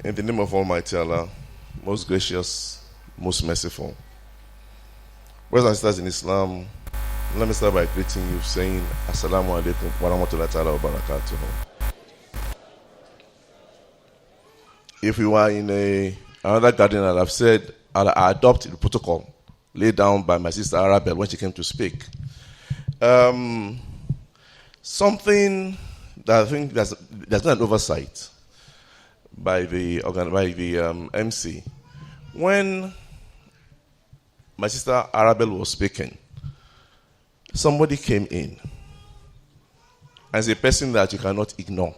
In the name of Almighty Allah, most gracious, most merciful. Brothers and sisters in Islam, let me start by greeting you, saying Assalamu alaikum wa rahmatullahi ta'ala wa barakatuh. If you are in another garden, I've said I adopt the protocol laid down by my sister Arabelle when she came to speak. Something that I think there's been an oversight by the MC. When my sister Arabelle was speaking, somebody came in as a person that you cannot ignore.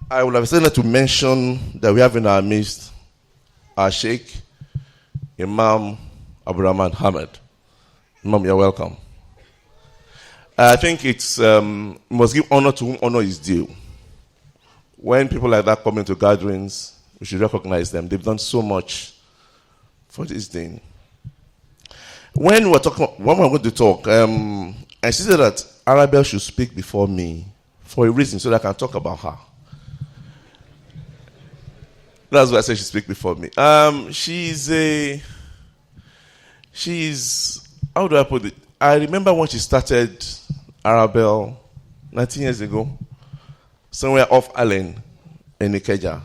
I would have decided to mention that we have in our midst our Sheikh, Imam Abiru Hamad. Imam, you're welcome. I think it's must give honor to whom honor is due. When people like that come into gatherings, we should recognize them. They've done so much for this thing. When we're going to talk, I said that Arabelle should speak before me for a reason, so that I can talk about her. That's why I said she speak before me. She's how do I put it? I remember when she started Arabelle 19 years ago, somewhere off Allen in Ikeja.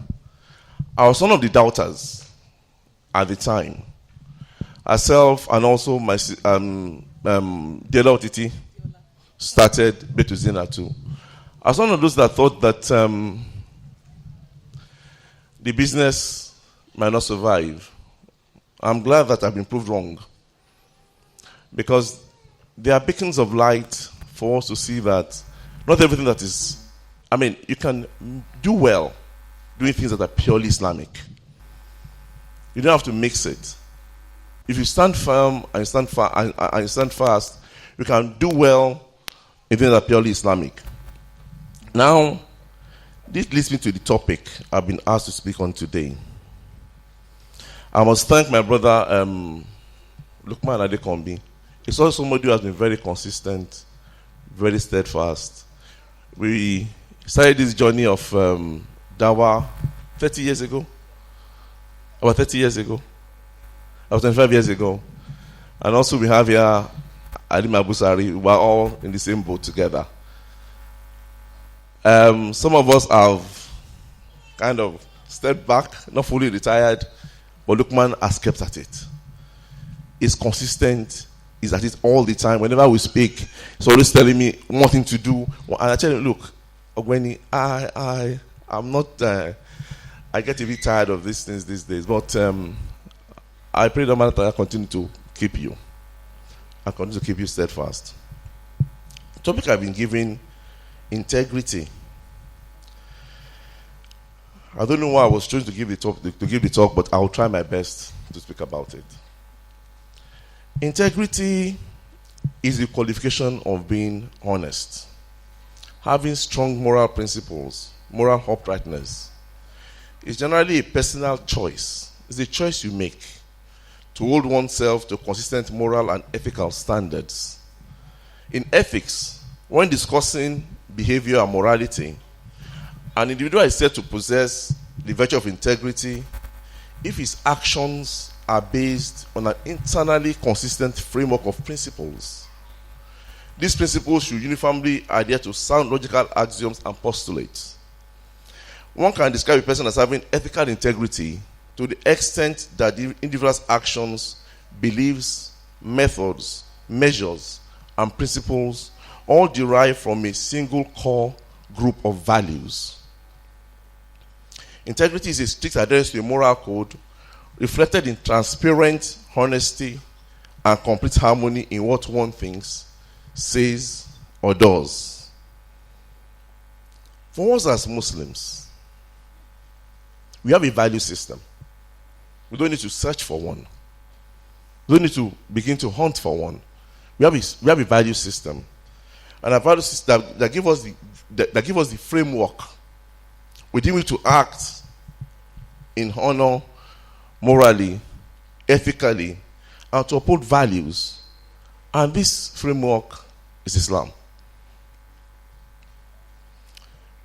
I was one of the doubters at the time. Herself and also my Dela Otiti started Betuzina too. I was one of those that thought that the business might not survive. I'm glad that I've been proved wrong, because there are beacons of light for us to see that not everything that is, you can do well doing things that are purely Islamic. You don't have to mix it. If you stand firm and you stand fast, you can do well in things that are purely Islamic. Now, this leads me to the topic I've been asked to speak on today. I must thank my brother Lukman Adekombi. He's also somebody who has been very consistent, very steadfast. We started this journey of Dawah 30 years ago. About 30 years ago. About 25 years ago. And also we have here Adim Abusari. We're all in the same boat together. Some of us have kind of stepped back, not fully retired, but Lukman has kept at it. He's consistent. He's at it all the time. Whenever we speak, he's always telling me one thing to do. And I tell him, look, Ogweni, I'm not, I get a bit tired of these things these days, but I pray that I continue to keep you. I continue to keep you steadfast. The topic I've been giving, integrity. I don't know why I was chosen to give the talk, but I'll try my best to speak about it. Integrity is the qualification of being honest, having strong moral principles, moral uprightness. It's generally a personal choice. It's a choice you make to hold oneself to consistent moral and ethical standards. In ethics, when discussing behavior and morality, an individual is said to possess the virtue of integrity if his actions are based on an internally consistent framework of principles. These principles should uniformly adhere to sound logical axioms and postulates. One can describe a person as having ethical integrity to the extent that the individual's actions, beliefs, methods, measures, and principles all derive from a single core group of values. Integrity is a strict adherence to a moral code reflected in transparent honesty and complete harmony in what one thinks, says, or does. For us as Muslims, we have a value system. We don't need to search for one. We don't need to begin to hunt for one. We have a value system. And a value system that give us the framework within which to act in honor, morally, ethically, and to uphold values. And this framework is Islam.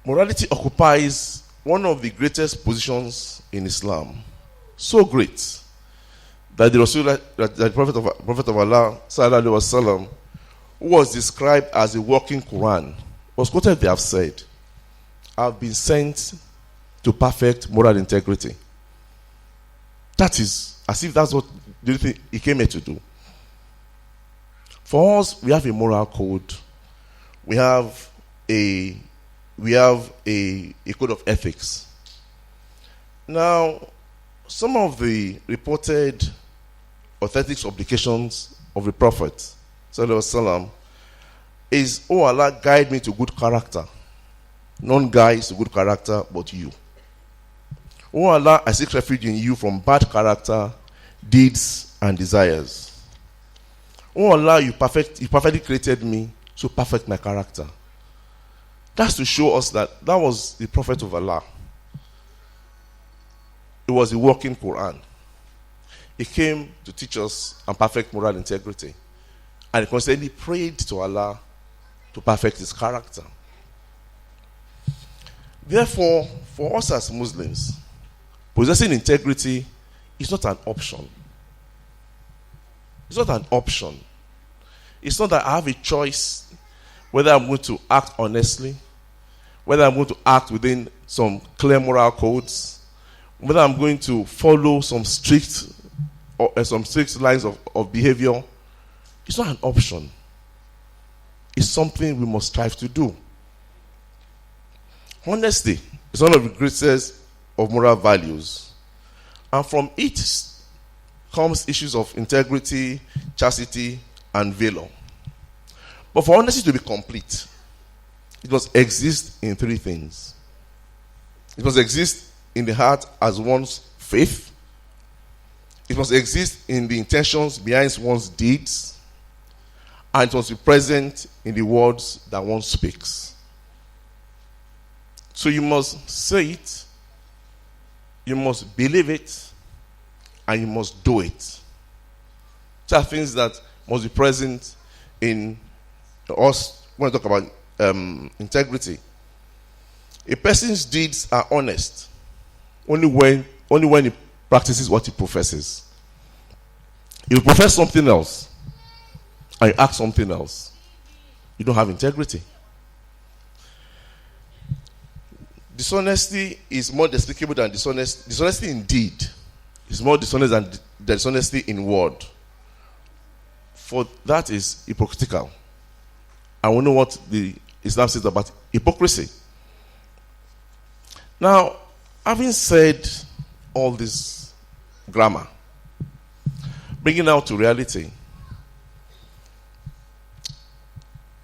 Morality occupies one of the greatest positions in Islam. So great that the Prophet of Allah, sallallahu alaihi wasallam, who was described as a walking Quran, was quoted to have said, "I've been sent to perfect moral integrity." That is as if that's what he came here to do. For us, we have a moral code. We have a code of ethics. Now, some of the reported authentic supplications of the Prophet sallallahu alaihi wasallam is, "Oh Allah, guide me to good character." None guides to good character but you. "Oh Allah, I seek refuge in you from bad character, deeds, and desires." "Oh Allah, you perfectly created me, so perfect my character." That's to show us that was the Prophet of Allah. It was a walking Quran. He came to teach us and perfect moral integrity. And he constantly prayed to Allah to perfect his character. Therefore, for us as Muslims, possessing integrity is not an option. It's not an option. It's not that I have a choice whether I'm going to act honestly, whether I'm going to act within some clear moral codes, whether I'm going to follow some strict lines of behavior. It's not an option. It's something we must strive to do. Honesty is one of the greatest of moral values. And from it comes issues of integrity, chastity, and valor. But for honesty to be complete, it must exist in three things. It must exist in the heart as one's faith. It must exist in the intentions behind one's deeds. And it must be present in the words that one speaks. So you must say it, you must believe it, and you must do it. These are things that must be present in us when we talk about integrity. A person's deeds are honest only when he practices what he professes. If you profess something else and you act something else, you don't have integrity. Dishonesty is more despicable than dishonesty. Dishonesty in deed is more dishonest than dishonesty in word. For that is hypocritical. And we know what the Islam says about hypocrisy. Now, having said all this grammar, bringing out to reality,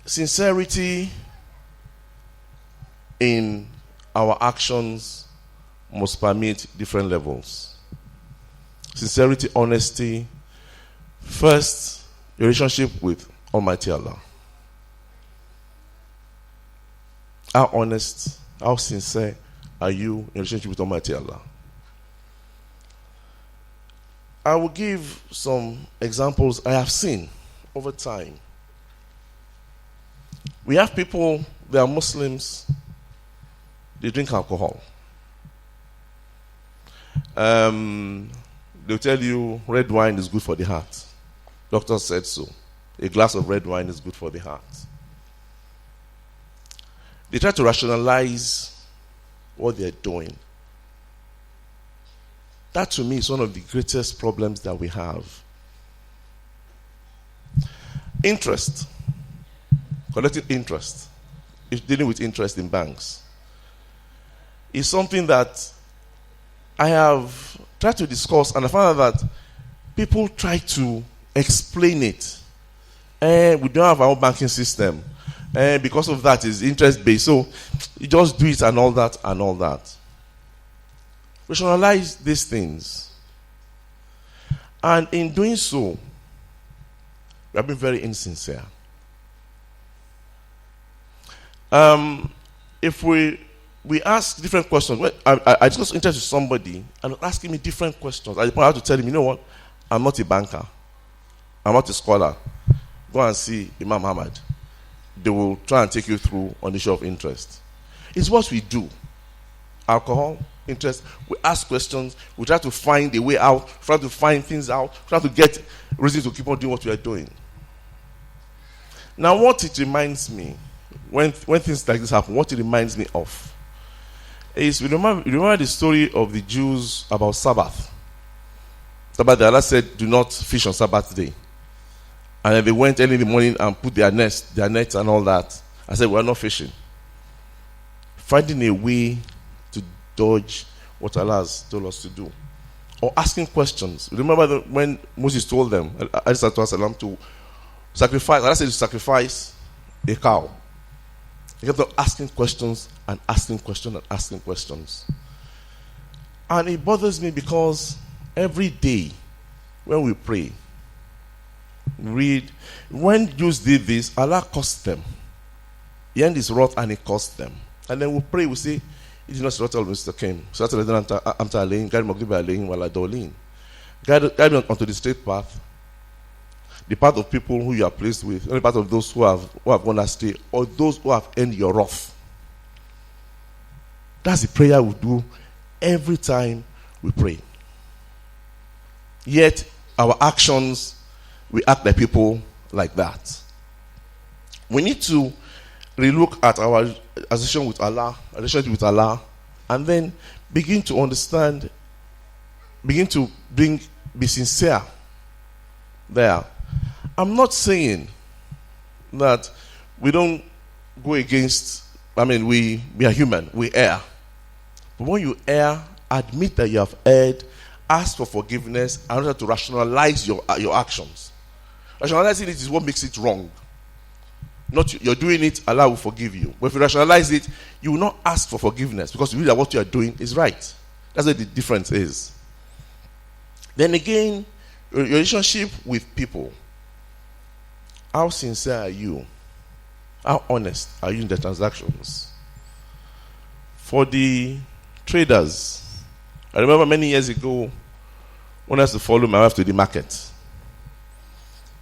sincerity in our actions must permit different levels. Sincerity, honesty. First, your relationship with Almighty Allah. How honest, how sincere are you in relationship with Almighty Allah? I will give some examples I have seen over time. We have people, they are Muslims, they drink alcohol. They'll tell you red wine is good for the heart. Doctor said so. A glass of red wine is good for the heart. They try to rationalize what they're doing. That to me is one of the greatest problems that we have. Interest. Collecting interest. Dealing with interest in banks is something that I have tried to discuss, and I found out that people try to explain it. We don't have our own banking system. Because of that, it's interest-based. So you just do it and all that and all that. Rationalize these things. And in doing so, we have been very insincere. If we ask different questions, I discuss interest with somebody and asking me different questions. I have to tell him, you know what? I'm not a banker. I'm not a scholar. Go and see Imam Muhammad. They will try and take you through on the issue of interest. It's what we do. alcohol, interest. We ask questions. We try to find a way out, try to find things out, try to get reasons to keep on doing what we are doing. Now, what it reminds me, when things like this happen, what it reminds me of is, remember the story of the Jews about Sabbath. Sabbath, Allah said, do not fish on Sabbath day. And then they went early in the morning and put their nets and all that. I said, we are not fishing. Finding a way to dodge what Allah has told us to do. Or asking questions. Remember when Moses told them, alayhi to sacrifice, Allah said to sacrifice a cow. He kept on asking questions and asking questions and asking questions. And it bothers me because every day when we pray, read, when Jews did this, Allah cursed them. He ended his wrath and he cursed them. And then we pray, we say, it is not Surah Al-Mustaqim. Guide me onto the straight path, the path of people who you are pleased with, not the path of those who have gone astray, or those who have earned your wrath. That's the prayer we do every time we pray. Yet, our actions, we act like people like that. We need to relook at our association with Allah, relationship with Allah, and then begin to understand, begin to be sincere there. I'm not saying that we don't go against, we are human, we err. But when you err, admit that you have erred, ask for forgiveness, and order to rationalize your actions. Rationalizing it is what makes it wrong. Not you're doing it, Allah will forgive you. But if you rationalize it, you will not ask for forgiveness because you believe that what you are doing is right. That's what the difference is. Then again, your relationship with people. How sincere are you? How honest are you in the transactions? For the traders, I remember many years ago when I used to follow my wife to the market.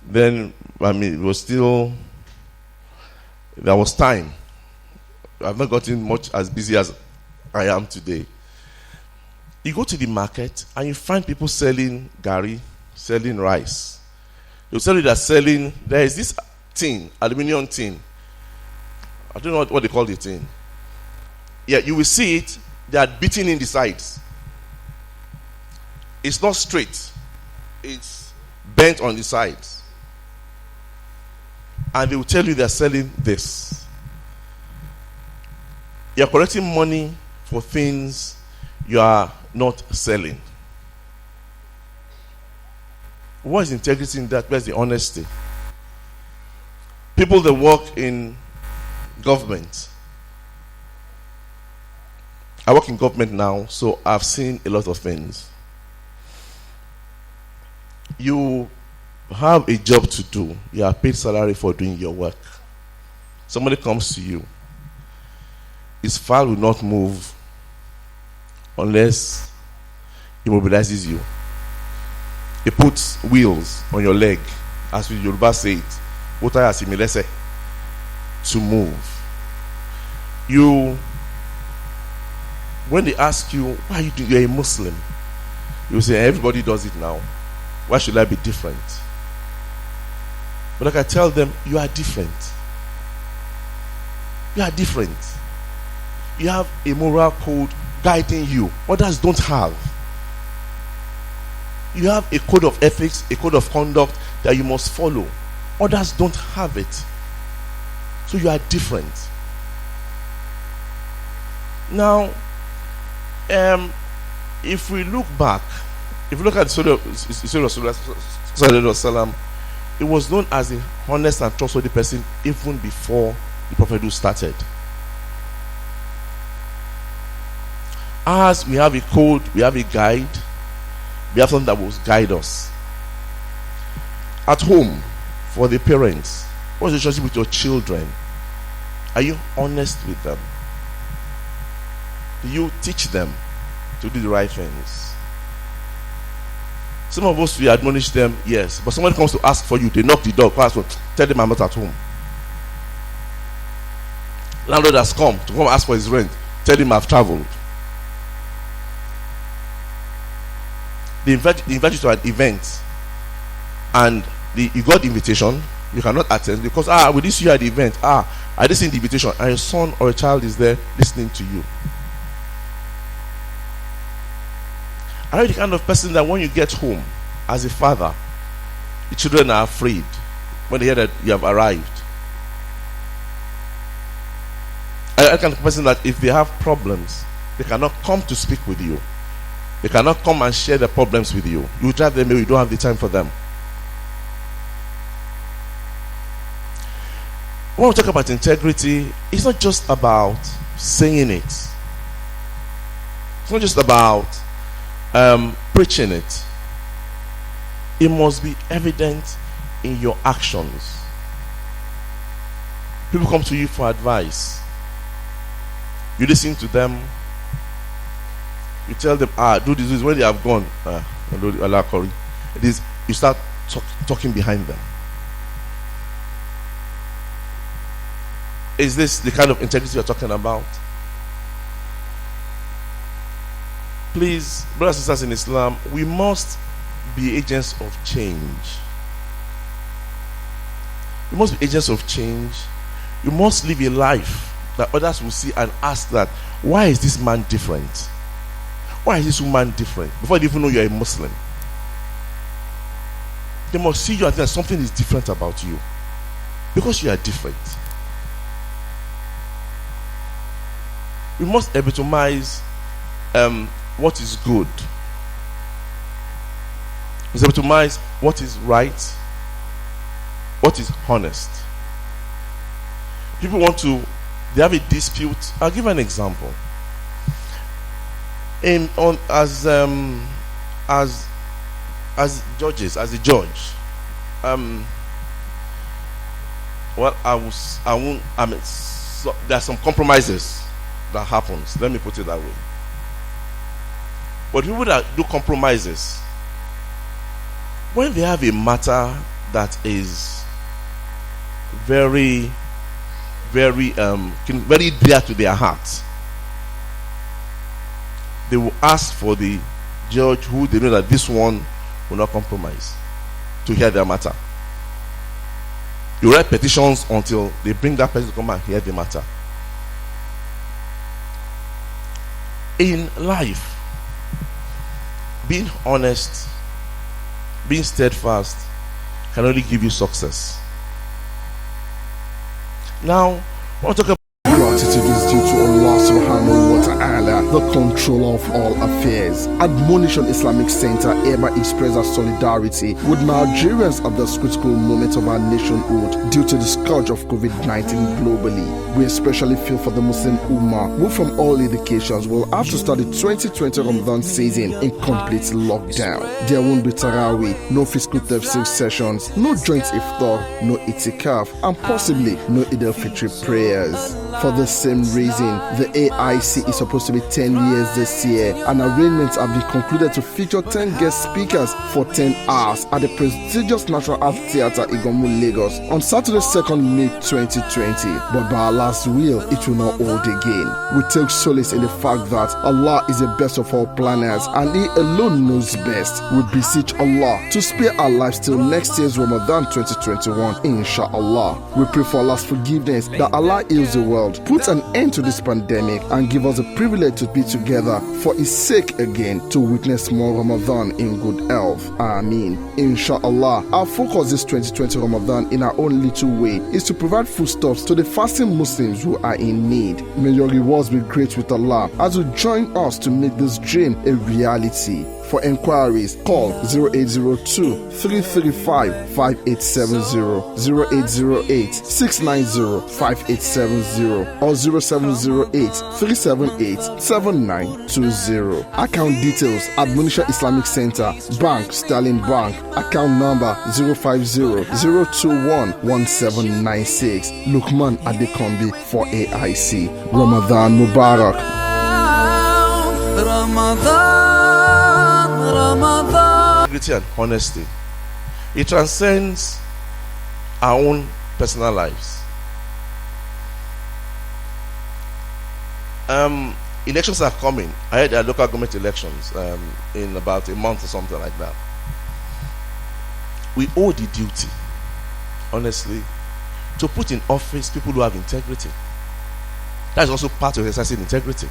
Then, it was still, there was time. I've not gotten much as busy as I am today. You go to the market and you find people selling gari, selling rice. They'll tell you that there is this tin, aluminium tin. I don't know what they call the tin. Yeah, you will see it, they are beating in the sides. It's not straight. It's bent on the sides. And they will tell you they are selling this. You are collecting money for things you are not selling. What is integrity in that? Where's the honesty? People that work in government. I work in government now, so I've seen a lot of things. You have a job to do. You are paid salary for doing your work. Somebody comes to you. His file will not move unless he mobilizes you. He puts wheels on your leg, as with Yoruba say it, to move. When they ask you, why are you doing, you're a Muslim, you say, everybody does it now. Why should I be different? But I tell them, you are different. You are different. You have a moral code guiding you. Others don't have. You have a code of ethics, a code of conduct that you must follow. Others don't have it. So you are different. Now, if we look back, if you look at the story of Rasulullah, it was known as a honest and trustworthy person even before the prophethood started. As we have a code, we have a guide, we have something that will guide us. At home, for the parents, what's the relationship with your children? Are you honest with them? Do you teach them to do the right things? Some of us, we admonish them, yes. But someone comes to ask for you, they knock the door, tell them I'm not at home. Landlord has come to ask for his rent, tell him I've traveled. they invite you to an event, and you got the invitation, you cannot attend because we didn't see you at the event. I didn't see the invitation, and your son or a child is there listening to you. Are you the kind of person that when you get home as a father, the children are afraid when they hear that you have arrived? Are you the kind of person that if they have problems, they cannot come to speak with you? They cannot come and share their problems with you. You drive them away, you don't have the time for them. When we talk about integrity, it's not just about saying it. It's not just about preaching it. It must be evident in your actions. People come to you for advice. You listen to them. You tell them, do this. When they have gone, it is, you start talking behind them. Is this the kind of integrity you're talking about? Please, brothers and sisters in Islam, we must be agents of change. We must be agents of change. You must live a life that others will see and ask that, why is this man different? Why is this woman different? Before they even know you're a Muslim. They must see you and think that something is different about you. Because you are different. We must epitomize what is good. We must epitomize what is right, what is honest. People they have a dispute. I'll give an example. As judges, as a judge, there are some compromises that happens. Let me put it that way. But people that do compromises, when they have a matter that is very, very dear to their heart, they will ask for the judge who they know that this one will not compromise to hear their matter. You write petitions until they bring that person to come and hear the matter. In life, being honest, being steadfast can only give you success. Now, I want to talk about gratitude is due to Allah subhanahu wa ta'ala, the controller of all affairs. Admonition Islamic Center hereby expresses solidarity with Nigerians at this critical moment of our nationhood due to the scourge of COVID-19 globally. We especially feel for the Muslim Ummah, who from all indications will have to start the 2020 Ramadan season in complete lockdown. There won't be Taraweeh, no physical tafsir sessions, no joint iftar, no itikaf, and possibly no Eid al-Fitr prayers. For the same reason, the AIC is supposed to be 10 years this year, and arrangements have been concluded to feature 10 guest speakers for 10 hours at the prestigious National Art Theatre Igomu, Lagos on Saturday 2nd May 2020. But by Allah's will, it will not hold again. We take solace in the fact that Allah is the best of all planners and He alone knows best. We beseech Allah to spare our lives till next year's Ramadan 2021, inshallah. We pray for Allah's forgiveness, that Allah heals the world, put an end to this pandemic, and give us the privilege to be together for His sake again, to witness more Ramadan in good health. Ameen. Inshallah, our focus this 2020 Ramadan in our own little way is to provide foodstuffs to the fasting Muslims who are in need. May your rewards be great with Allah as you join us to make this dream a reality. For inquiries, call 0802-335-5870, 0808-690-5870, or 0708-378-7920. Account details: Admonition Islamic Center, Bank, Sterling Bank, account number 050-021-1796. Lukman Adekombi for AIC. Ramadan Mubarak. integrity and honesty. It transcends our own personal lives. elections are coming. I heard there are local government elections in about a month or something like that. We owe the duty, honestly, to put in office people who have integrity. That is also part of exercising integrity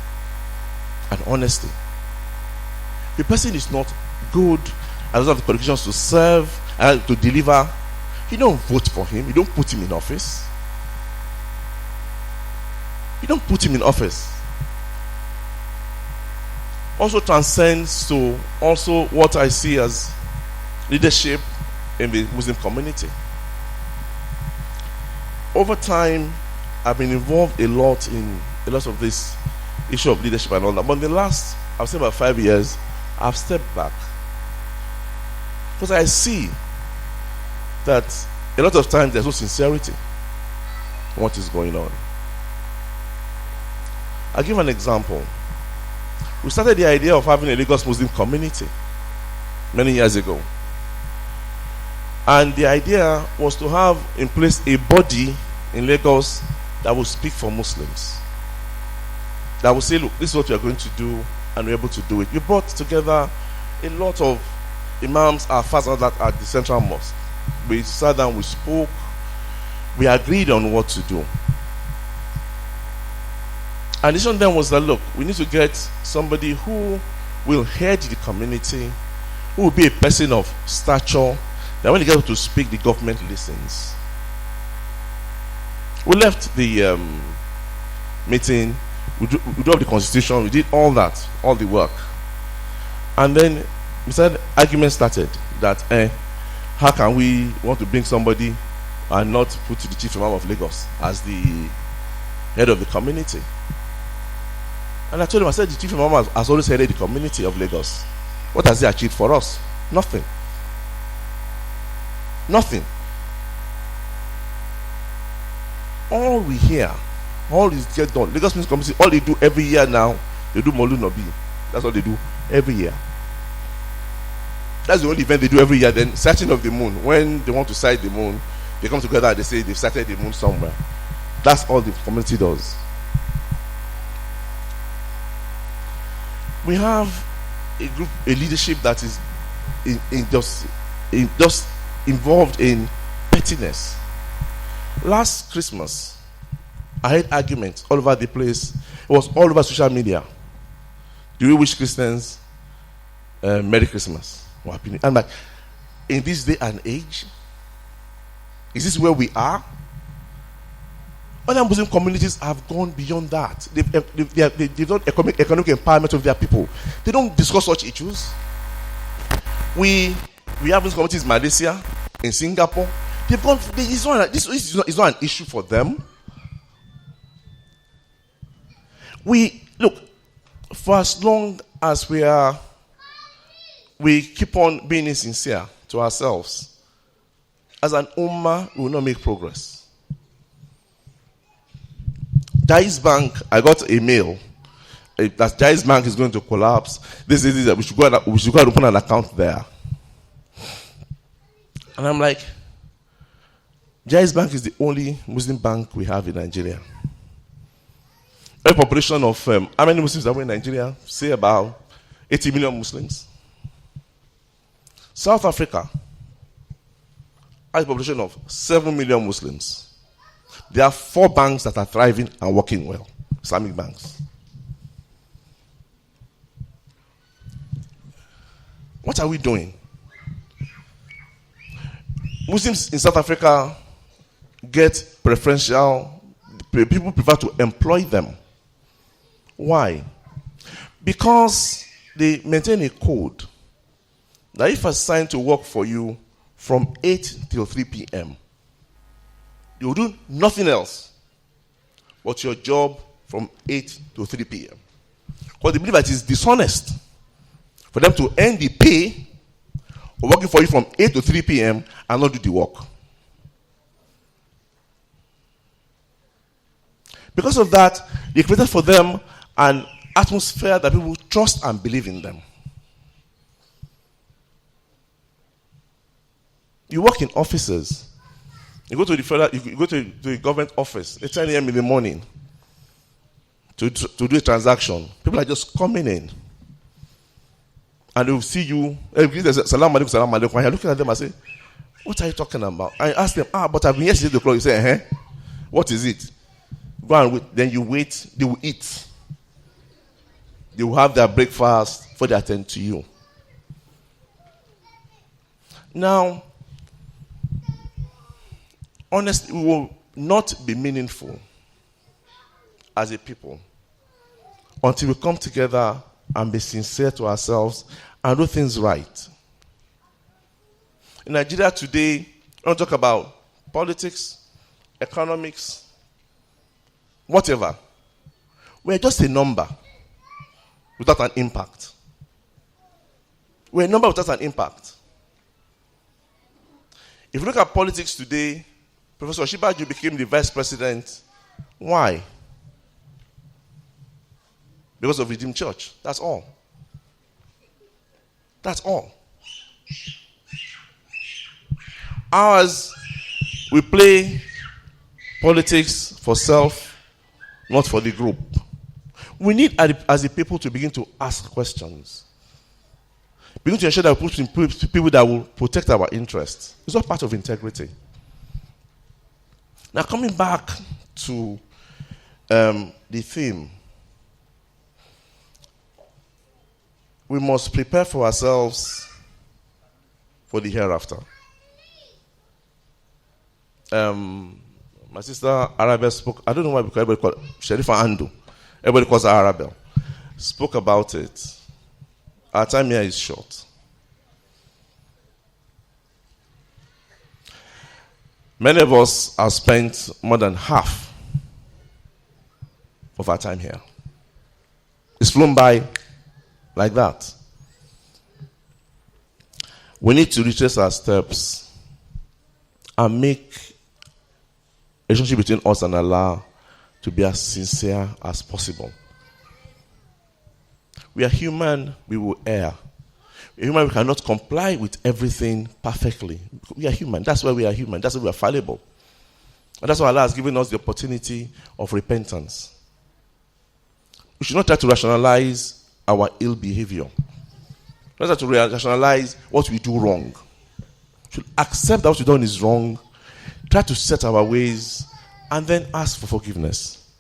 and honesty. If a person is not good as of the qualifications to serve and to deliver, you don't vote for him. You don't put him in office. You don't put him in office. Also transcends to also what I see as leadership in the Muslim community. Over time, I've been involved a lot of this issue of leadership and all that. But in the last, I've said about 5 years, I've stepped back. Because I see that a lot of times there's no sincerity in what is going on. I'll give an example. We started the idea of having a Lagos Muslim community many years ago. And the idea was to have in place a body in Lagos that will speak for Muslims. That will say, look, this is what we are going to do, and we're able to do it. We brought together a lot of imams, our fathers that at the central mosque. We sat down, we spoke, we agreed on what to do. And the decision then was that, look, we need to get somebody who will head the community, who will be a person of stature, that when they get to speak, the government listens. We left the meeting, we drew up the constitution, we did all that, all the work. And then argument started that how can we want to bring somebody and not put the chief imam of Lagos as the head of the community? And I told him, I said, the chief imam has always headed the community of Lagos. What has he achieved for us? Nothing. Nothing. All we hear, all is get done. Lagos Muslim Community, all they do every year now, they do Maulud Nabi. That's what they do every year. That's the only event they do every year. Then sighting of the moon. When they want to sight the moon, they come together and they say they've sighted the moon somewhere. That's all the community does. We have a group, a leadership that is just involved in pettiness. Last Christmas, I had arguments all over the place. It was all over social media. Do we wish Christians Merry Christmas? I'm like, in this day and age, is this where we are? Other Muslim communities have gone beyond that. They've done economic empowerment of their people. They don't discuss such issues. We have these communities in Malaysia, in Singapore. They've gone. This is not an issue for them. Look, for as long as we keep on being insincere to ourselves, as an ummah, we will not make progress. Jaiz Bank, I got a mail that Jaiz Bank is going to collapse. This is that we should go and open an account there. And I'm like, Jaiz Bank is the only Muslim bank we have in Nigeria. A population of how many Muslims are we in Nigeria? Say about 80 million Muslims. South Africa has a population of 7 million Muslims. There are 4 banks that are thriving and working well, Islamic banks. What are we doing? Muslims in South Africa get preferential, people prefer to employ them. Why? Because they maintain a code that if assigned to work for you from 8 till 3 p.m., you will do nothing else but your job from 8 to 3 p.m. Because they believe that it is dishonest for them to earn the pay of working for you from 8 to 3 p.m. and not do the work. Because of that, they created for them an atmosphere that people trust and believe in them. You work in offices. You go to the government office at 10 a.m. in the morning to do a transaction, people are just coming in. And they will see you, salam alaikum, salam alaikum. And you're looking at them and say, what are you talking about? I ask them, but I've been here since 8 o'clock. You say, what is it? Go and wait. Then you wait, they will eat. They will have their breakfast before they attend to you. Now, honestly, we will not be meaningful as a people until we come together and be sincere to ourselves and do things right. In Nigeria today, we don't talk about politics, economics, whatever. We're just a number without an impact. We're a number without an impact. If you look at politics today, Professor Shibaju became the vice president. Why? Because of Redeemed Church. That's all. That's all. Ours, we play politics for self, not for the group. We need, as a people, to begin to ask questions. Begin to ensure that we put people that will protect our interests. It's all part of integrity. Now, coming back to the theme, we must prepare for ourselves for the hereafter. My sister Arabelle spoke, I don't know why, because everybody called Sharifa Andu. Everybody calls her Arabelle. Spoke about it. Our time here is short. Many of us have spent more than half of our time here. It's flown by like that. We need to retrace our steps and make a relationship between us and Allah to be as sincere as possible. We are human, we will err. We are human, we cannot comply with everything perfectly. We are human, that's why we are human, that's why we are fallible. And that's why Allah has given us the opportunity of repentance. We should not try to rationalize our ill behavior. Not try to rationalize what we do wrong. We should accept that what we've done is wrong, try to set our ways, and then ask for forgiveness.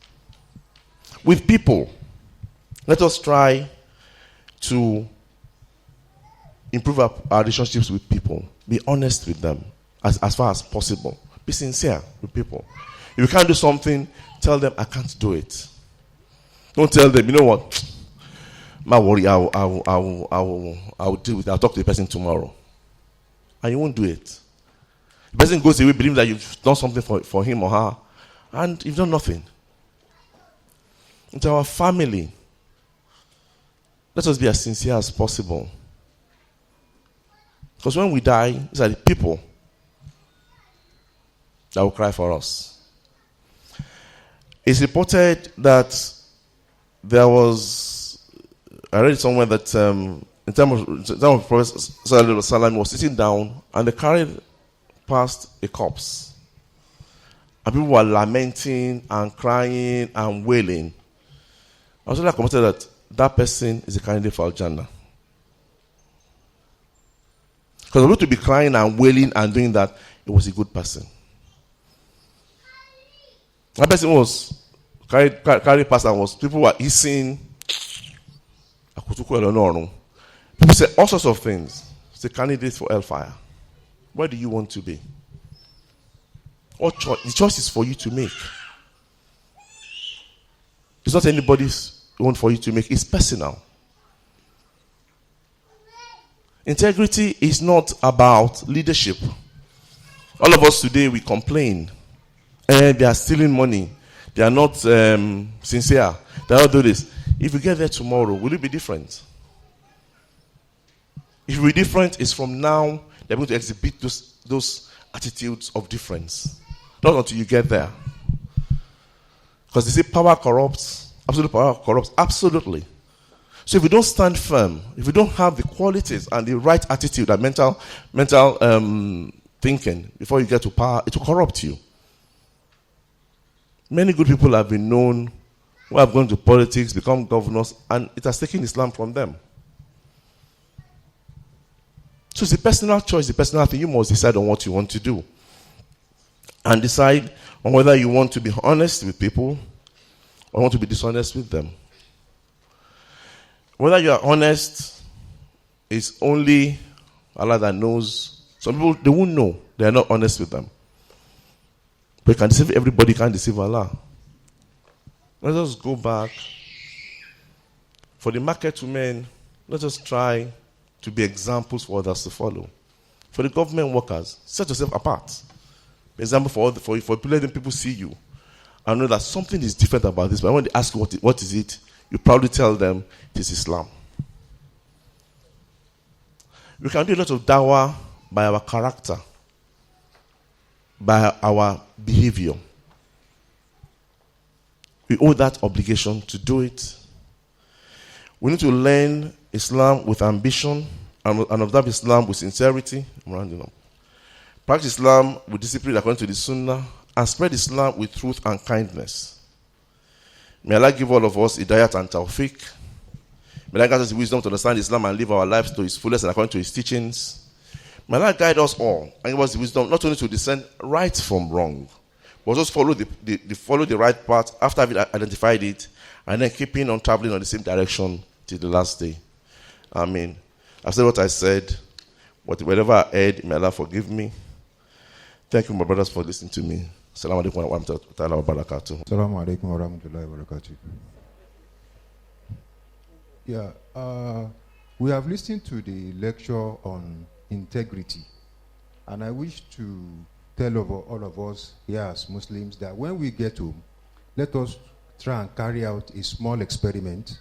With people, let us try to improve our relationships with people. Be honest with them as far as possible. Be sincere with people. If you can't do something, tell them, I can't do it. Don't tell them, you know what? My worry, I will deal with it. I'll talk to the person tomorrow. And you won't do it. The person goes away, believes that you've done something for him or her, and you've done nothing. Into our family, let us be as sincere as possible. Because when we die, these are the people that will cry for us. It's reported that there was, I read somewhere that in time of Prophet Sallallahu Alaihi Wasallam was sitting down and they carried past a corpse. And people were lamenting and crying and wailing. I was really commented that person is a candidate for Al-Jannah. Because for to be crying and wailing and doing that, it was a good person. That person was carried past and was, people were hissing. People say all sorts of things. It's a candidate for hellfire. Where do you want to be? What choice? The choice is for you to make. It's not anybody's own for you to make. It's personal. Integrity is not about leadership. All of us today, we complain. And they are stealing money. They are not sincere. They are not doing this. If we get there tomorrow, will it be different? If it will be different, it's from now they're going to exhibit those attitudes of difference. Not until you get there. Because they say power corrupts. Absolute power corrupts. Absolutely. So if we don't stand firm, if we don't have the qualities and the right attitude and mental thinking before you get to power, it will corrupt you. Many good people have been known who have gone to politics, become governors, and it has taken Islam from them. So it's a personal choice, a personal thing. You must decide on what you want to do. And decide on whether you want to be honest with people or want to be dishonest with them. Whether you are honest is only Allah that knows. Some people, they won't know. They are not honest with them. But you can deceive everybody, can't deceive Allah. Let us go back. For the market women, let us try to be examples for others to follow. For the government workers, set yourself apart. Example for people, letting people see you and know that something is different about this. But when they ask you what is it, you proudly tell them it is Islam. We can do a lot of dawah by our character, by our behavior. We owe that obligation to do it. We need to learn Islam with ambition and observe Islam with sincerity. I'm rounding up. Practice Islam with discipline according to the Sunnah, and spread Islam with truth and kindness. May Allah give all of us hidayat and tawfiq. May Allah grant us the wisdom to understand Islam and live our lives to His fullest and according to His teachings. May Allah guide us all and give us the wisdom not only to discern right from wrong, but just follow the right path after having identified it, and then keeping on traveling on the same direction till the last day. Amen. I've said what I said. Whatever I heard, may Allah forgive me. Thank you, my brothers, for listening to me. Assalamu alaikum wa rahmatullahi wa barakatuh. Assalamu alaikum wa rahmatullahi wa barakatuh. Yeah, we have listened to the lecture on integrity, and I wish to tell all of us here as Muslims that when we get home, let us try and carry out a small experiment,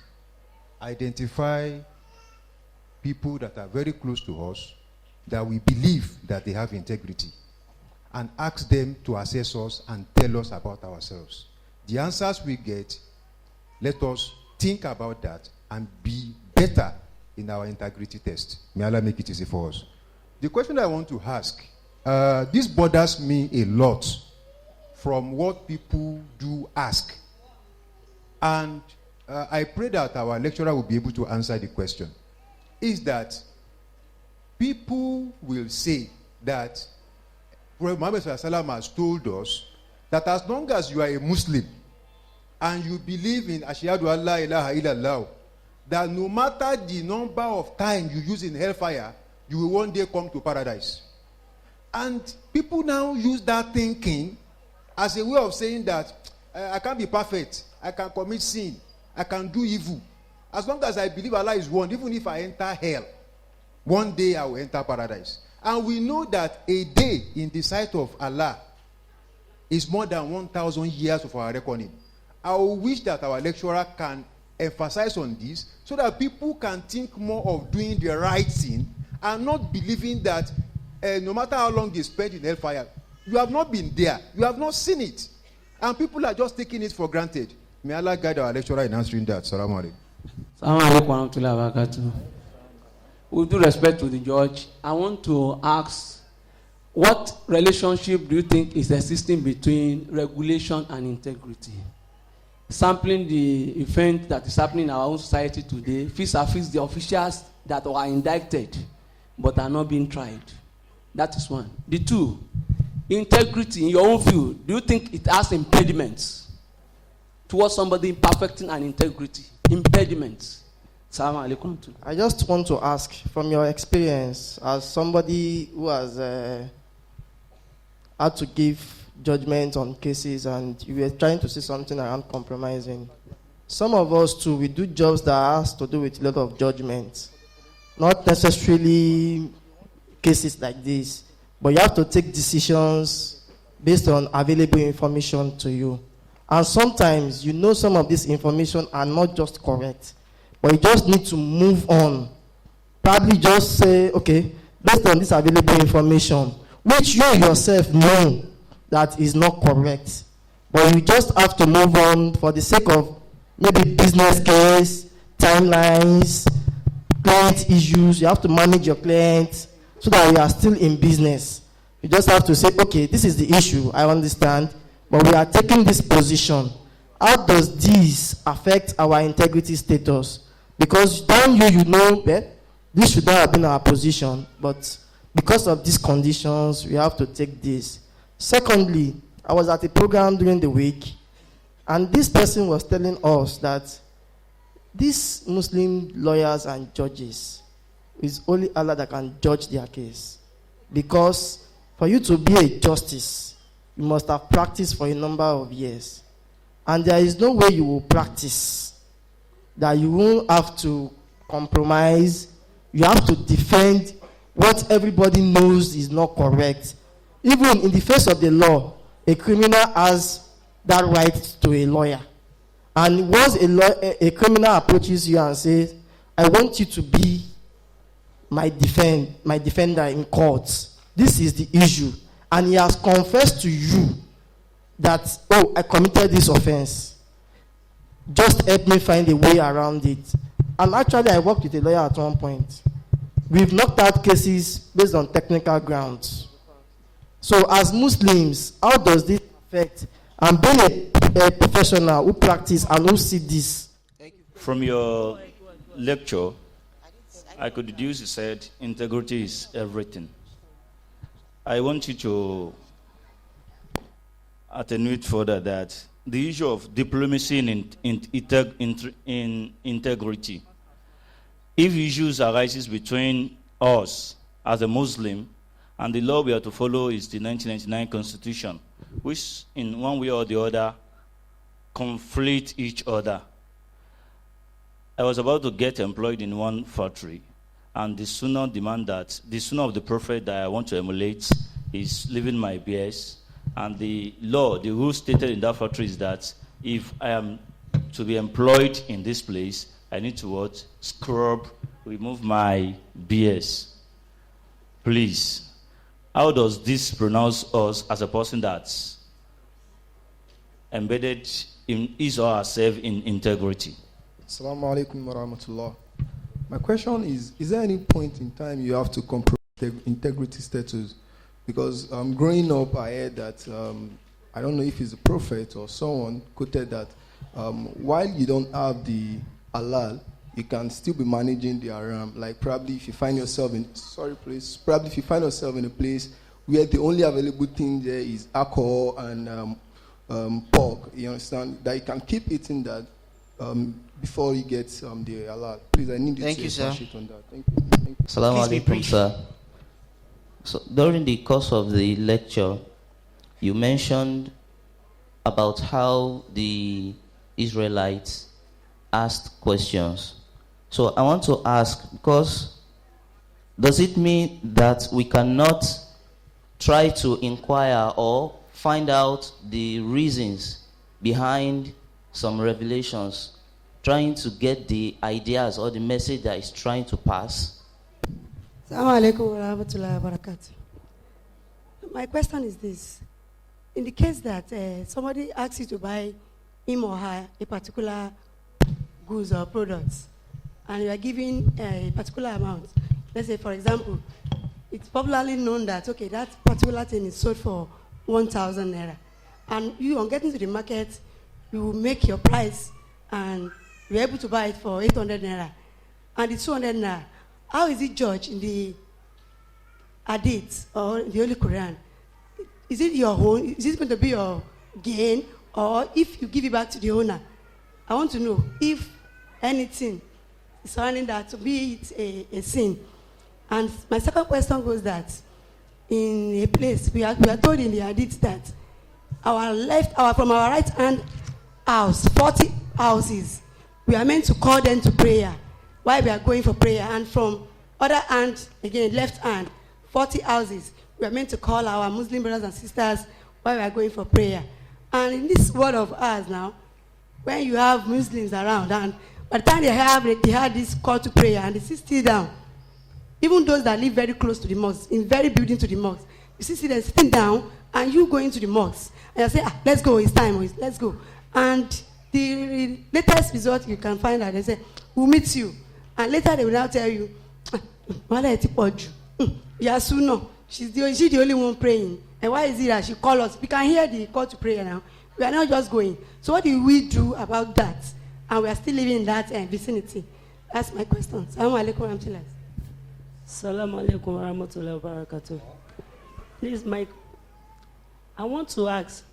identify people that are very close to us, that we believe that they have integrity, and ask them to assess us and tell us about ourselves. The answers we get, let us think about that and be better in our integrity test. May Allah make it easy for us. The question I want to ask, this bothers me a lot from what people do ask. And I pray that our lecturer will be able to answer the question. Is that people will say that Muhammad has told us that as long as you are a Muslim and you believe in Ashhadu an la ilaha illallah, that no matter the number of times you use in hellfire, you will one day come to paradise. And people now use that thinking as a way of saying that I can't be perfect, I can commit sin, I can do evil. As long as I believe Allah is one, even if I enter hell, one day I will enter paradise. And we know that a day in the sight of Allah is more than 1,000 years of our reckoning. I wish that our lecturer can emphasize on this so that people can think more of doing the right thing and not believing that no matter how long they spend in hellfire, you have not been there, you have not seen it. And people are just taking it for granted. May Allah guide our lecturer in answering that. Assalamu alaikum. Assalamu alaikum wa rahmatullahi wa barakatuh. With due respect to the judge, I want to ask, what relationship do you think is existing between regulation and integrity? Sampling the event that is happening in our own society today, vis-a-vis the officials that are indicted but are not being tried. That is one. The two, integrity, in your own view, do you think it has impediments towards somebody perfecting an integrity? Impediments. I just want to ask, from your experience as somebody who has had to give judgment on cases and you were trying to see something around compromising. Some of us too, we do jobs that has to do with a lot of judgment. Not necessarily cases like this, but you have to take decisions based on available information to you. And sometimes you know some of this information are not just correct, but you just need to move on. Probably just say, okay, based on this available information, which you yourself know that is not correct, but you just have to move on for the sake of maybe business case, timelines, client issues. You have to manage your clients so that you are still in business. You just have to say, okay, this is the issue, I understand, but we are taking this position. how does this affect our integrity status? Because down you know, this should not have been our position, but because of these conditions, we have to take this. Secondly, I was at a program during the week, and this person was telling us that these Muslim lawyers and judges, it's only Allah that can judge their case. Because for you to be a justice, you must have practiced for a number of years. And there is no way you will practice that you won't have to compromise. You have to defend what everybody knows is not correct. Even in the face of the law, a criminal has that right to a lawyer. And once a criminal approaches you and says, I want you to be my defender in court, this is the issue. And he has confessed to you that, oh, I committed this offense. Just help me find a way around it. And actually, I worked with a lawyer at one point. We've knocked out cases based on technical grounds. So as Muslims, how does this affect? And being a professional who practice and who see this. From your lecture, I could deduce you said integrity is everything. I want you to attenuate further that the issue of diplomacy in integrity, if issues arises between us as a Muslim and the law we are to follow is the 1999 Constitution, which in one way or the other conflict each other. I was about to get employed in one factory, and the sunnah demand that the sunnah of the Prophet that I want to emulate is leaving my BS. And the law, the rule stated in that factory is that if I am to be employed in this place, I need to what? Scrub, remove my BS. Please, how does this pronounce us as a person that's embedded in his or herself in integrity? Assalamu alaikum wa rahmatullah. My question is there any point in time you have to compromise integrity status? Because growing up, I heard that, I don't know if it's a prophet or someone quoted that while you don't have the halal, you can still be managing the haram. Like probably if you find yourself in, probably if you find yourself in a place where the only available thing there is alcohol and pork, you understand, that you can keep eating that before you get the halal. Please, I need you to touch on that. Thank you. Thank you. Assalamu alaikum, sir. So during the course of the lecture, you mentioned about how the Israelites asked questions. So I want to ask, because does it mean that we cannot try to inquire or find out the reasons behind some revelations, trying to get the ideas or the message that is trying to pass? Assalamu alaikum wa rahmatullahi wa barakatuh. My question is this. In the case that somebody asks you to buy him or her a particular goods or products, and you are giving a particular amount, let's say, for example, it's popularly known that, okay, that particular thing is sold for 1,000 naira. And you, on getting to the market, you will make your price and you're able to buy it for 800 naira. And it's 200 naira. How is it judged in the Hadith or the Holy Quran? Is it your own? Is it going to be your gain? Or if you give it back to the owner? I want to know if anything surrounding that, to be it a sin. And my second question goes that in a place, we are told in the Hadith that from our right hand house, 40 houses, we are meant to call them to prayer while we are going for prayer. And from other hand, again, left hand, 40 houses, we are meant to call our Muslim brothers and sisters while we are going for prayer. And in this world of ours now, when you have Muslims around, and by the time they had this call to prayer and they sit still down, even those that live very close to the mosque, in very building to the mosque, you see them sitting down and you going to the mosque. And you say, let's go, it's time, let's go. And the latest result you can find out, they say, we'll meet you. And later they will now tell you, Yasuno, she's the only one praying. And why is it that she call us? We can hear the call to prayer now. We are not just going. So what do we do about that? And we are still living in that vicinity. That's my question. Assalamu alaikum warahmatullahi. Assalamu alaikum warahmatullahi wabarakatuh. Please, Mike, I want to ask,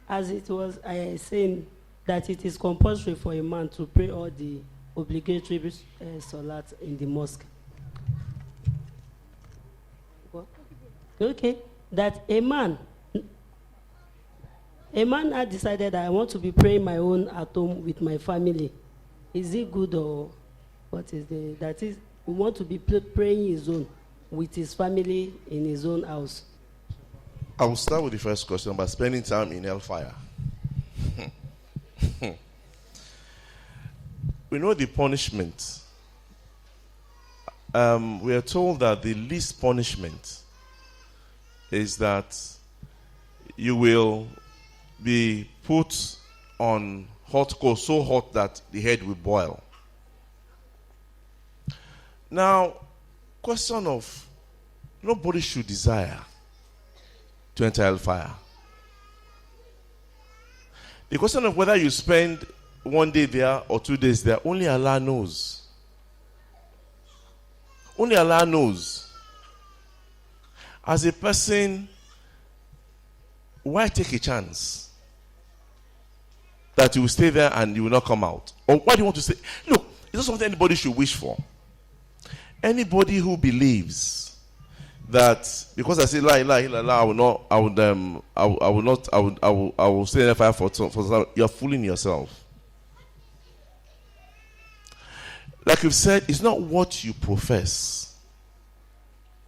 as it was saying that it is compulsory for a man to pray all the obligatory salat in the mosque. Okay, that a man had decided that I want to be praying my own at home with my family. Is it good, or what is that is, we want to be praying his own with his family in his own house? I will start with the first question about spending time in hellfire. We know the punishment. We are told that the least punishment is that you will be put on hot coal, so hot that the head will boil. Now, question of nobody should desire to enter hellfire. The question of whether you spend 1 day there or 2 days there, only Allah knows. Only Allah knows. As a person, why take a chance that you will stay there and you will not come out? Or why do you want to stay? Look, it's not something anybody should wish for. Anybody who believes that because I say la ilaha illallah, I will stay in the fire for you're fooling yourself. Like you've said, it's not what you profess,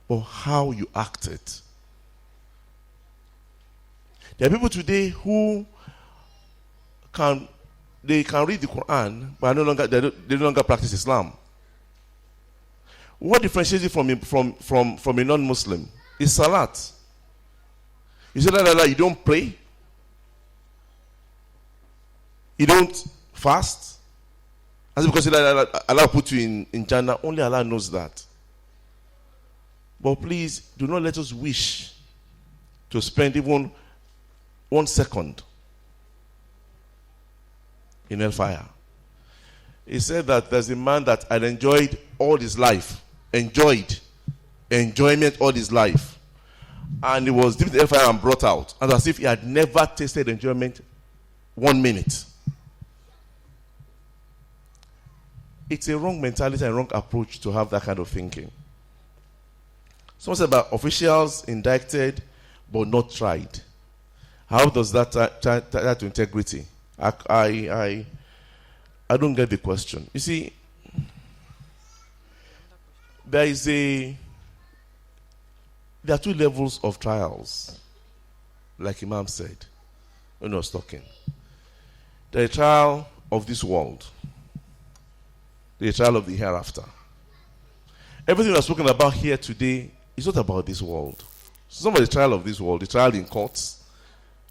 but how you acted. There are people today who can read the Quran, but they no longer practice Islam. What differentiates it from a non-Muslim is salat. You say that you don't pray, you don't fast. As because Allah put you in Jannah, only Allah knows that. But please, do not let us wish to spend even 1 second in hellfire. He said that there's a man that had enjoyed all his life, enjoyment all his life, and he was dipped in hellfire and brought out, as if he had never tasted enjoyment 1 minute. It's a wrong mentality and wrong approach to have that kind of thinking. Someone said about officials indicted but not tried. How does that tie to integrity? I don't get the question. You see, there are 2 levels of trials, like Imam said when he was talking. The trial of this world, the trial of the hereafter. Everything we're talking about here today is not about this world. Some of the trial of this world, the trial in courts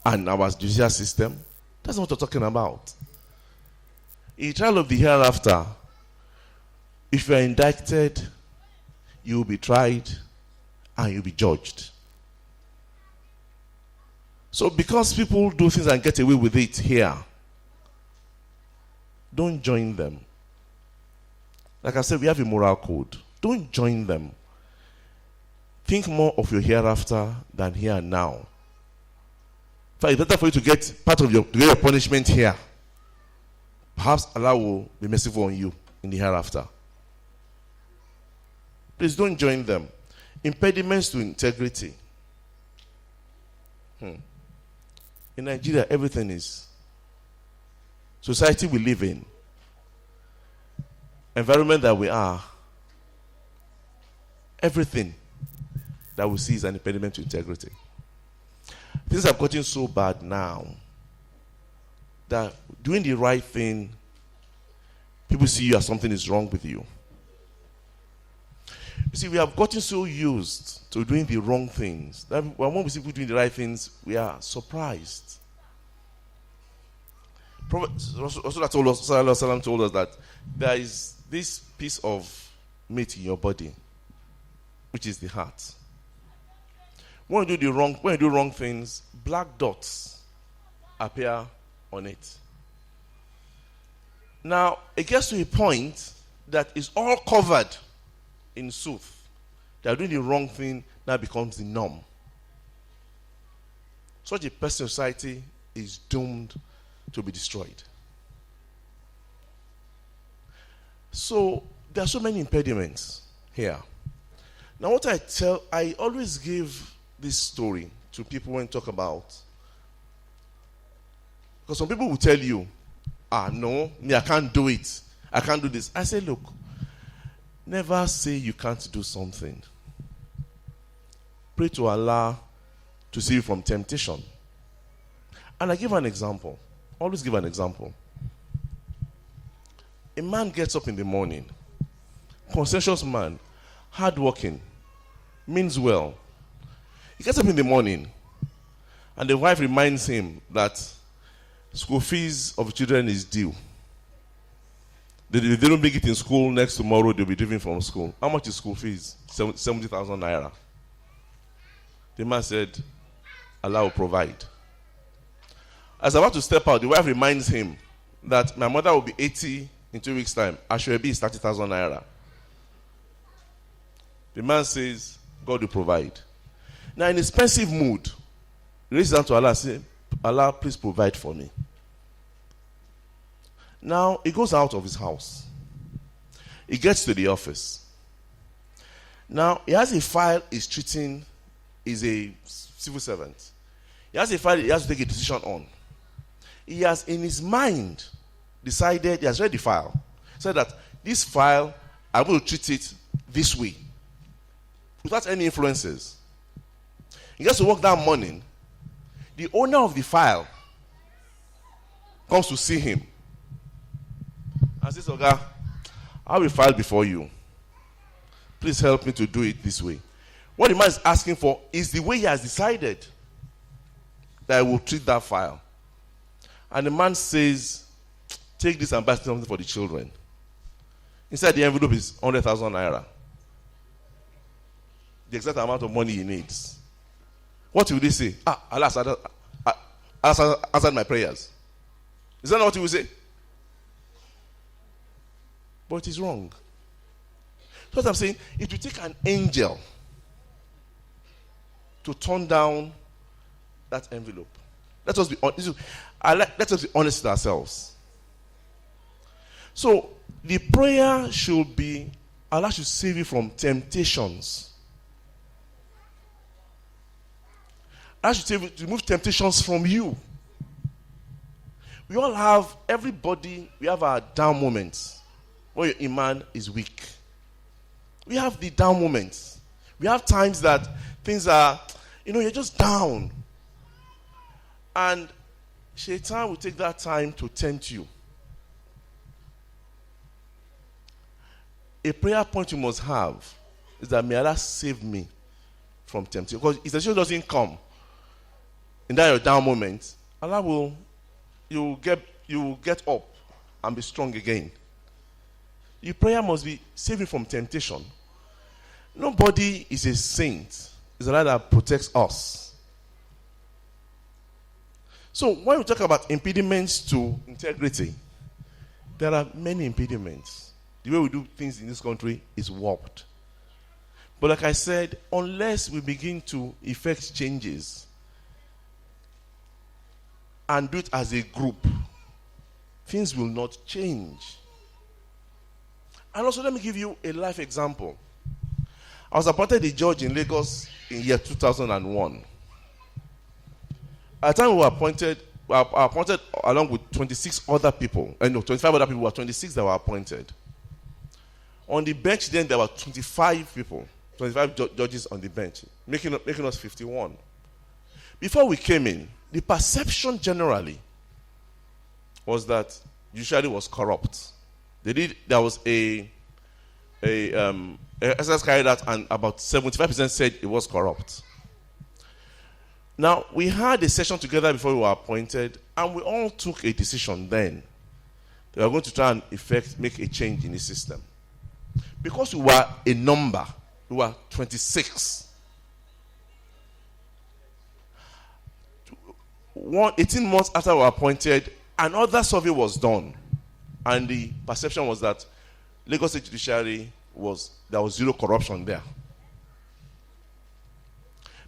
and our judicial system, that's not what we're talking about. In the trial of the hereafter, if you are indicted, you will be tried and you'll be judged. So because people do things and get away with it here, don't join them. Like I said, we have a moral code. Don't join them. Think more of your hereafter than here and now. In fact, it's better for you to get part of your punishment here. Perhaps Allah will be merciful on you in the hereafter. Please don't join them. Impediments to integrity. In Nigeria, everything is. Society we live in, environment that we are, everything that we see is an impediment to integrity. Things have gotten so bad now that doing the right thing, people see you as something is wrong with you. You see, we have gotten so used to doing the wrong things that when we see people doing the right things, we are surprised. Prophet Rasulullah told us that there is this piece of meat in your body, which is the heart. When you do wrong things, black dots appear on it. Now, it gets to a point that is all covered in sooth. They are doing the wrong thing, now becomes the norm. Such a person in society is doomed to be destroyed. So, there are so many impediments here. Now, what I always give this story to people when talk about, because some people will tell you, no, me, I can't do it. I can't do this. I say, look, never say you can't do something. Pray to Allah to save you from temptation. And I give an example. Always give an example. A man gets up in the morning, conscientious man, hardworking, means well. He gets up in the morning, and the wife reminds him that school fees of children is due. If they don't make it in school next tomorrow, they'll be driven from school. How much is school fees? 70,000 naira. The man said, Allah will provide. As about to step out, the wife reminds him that my mother will be 80 in 2 weeks' time. Ashwebi is 30,000 naira. The man says, God will provide. Now, in his pensive mood, he raises down to Allah and says, Allah, please provide for me. Now, he goes out of his house. He gets to the office. Now, he has a file he's treating. He's a civil servant. He has a file he has to take a decision on. He has, in his mind, decided, he has read the file, said that this file, I will treat it this way, without any influences. He gets to work that morning. The owner of the file comes to see him and says, Oga, I will file before you. Please help me to do it this way. What the man is asking for is the way he has decided that I will treat that file. And the man says, take this and buy something for the children. Inside the envelope is 100,000 naira. The exact amount of money he needs. What will they say? Allah answered my prayers. Is that not what he will say? But it is wrong. So what I'm saying, it will take an angel to turn down that envelope. Let us be honest with ourselves. So the prayer should be, Allah should save you from temptations. Allah should save you to remove temptations from you. We all have, everybody, we have our down moments where your iman is weak. We have the down moments. We have times that things are, you're just down. And Shaitan will take that time to tempt you. A prayer point you must have is that may Allah save me from temptation. Because if the temptation doesn't come in that your down moment, Allah will, you will get up and be strong again. Your prayer must be saving from temptation. Nobody is a saint. It's Allah that protects us. So when we talk about impediments to integrity, there are many impediments. The way we do things in this country is warped. But like I said, unless we begin to effect changes and do it as a group, things will not change. And also, let me give you a life example. I was appointed a judge in Lagos in year 2001. At the time we were appointed along with 26 other people. 25 other people, were 26 that were appointed. On the bench then, there were 25 people, 25 judges on the bench, making us 51. Before we came in, the perception generally was that judiciary was corrupt. There was a exercise carried out, and about 75% said it was corrupt. Now, we had a session together before we were appointed, and we all took a decision then. We were going to try and make a change in the system. Because we were a number, we were 26. 18 months after we were appointed, Another survey was done, and the perception was that Lagos State Judiciary there was zero corruption there.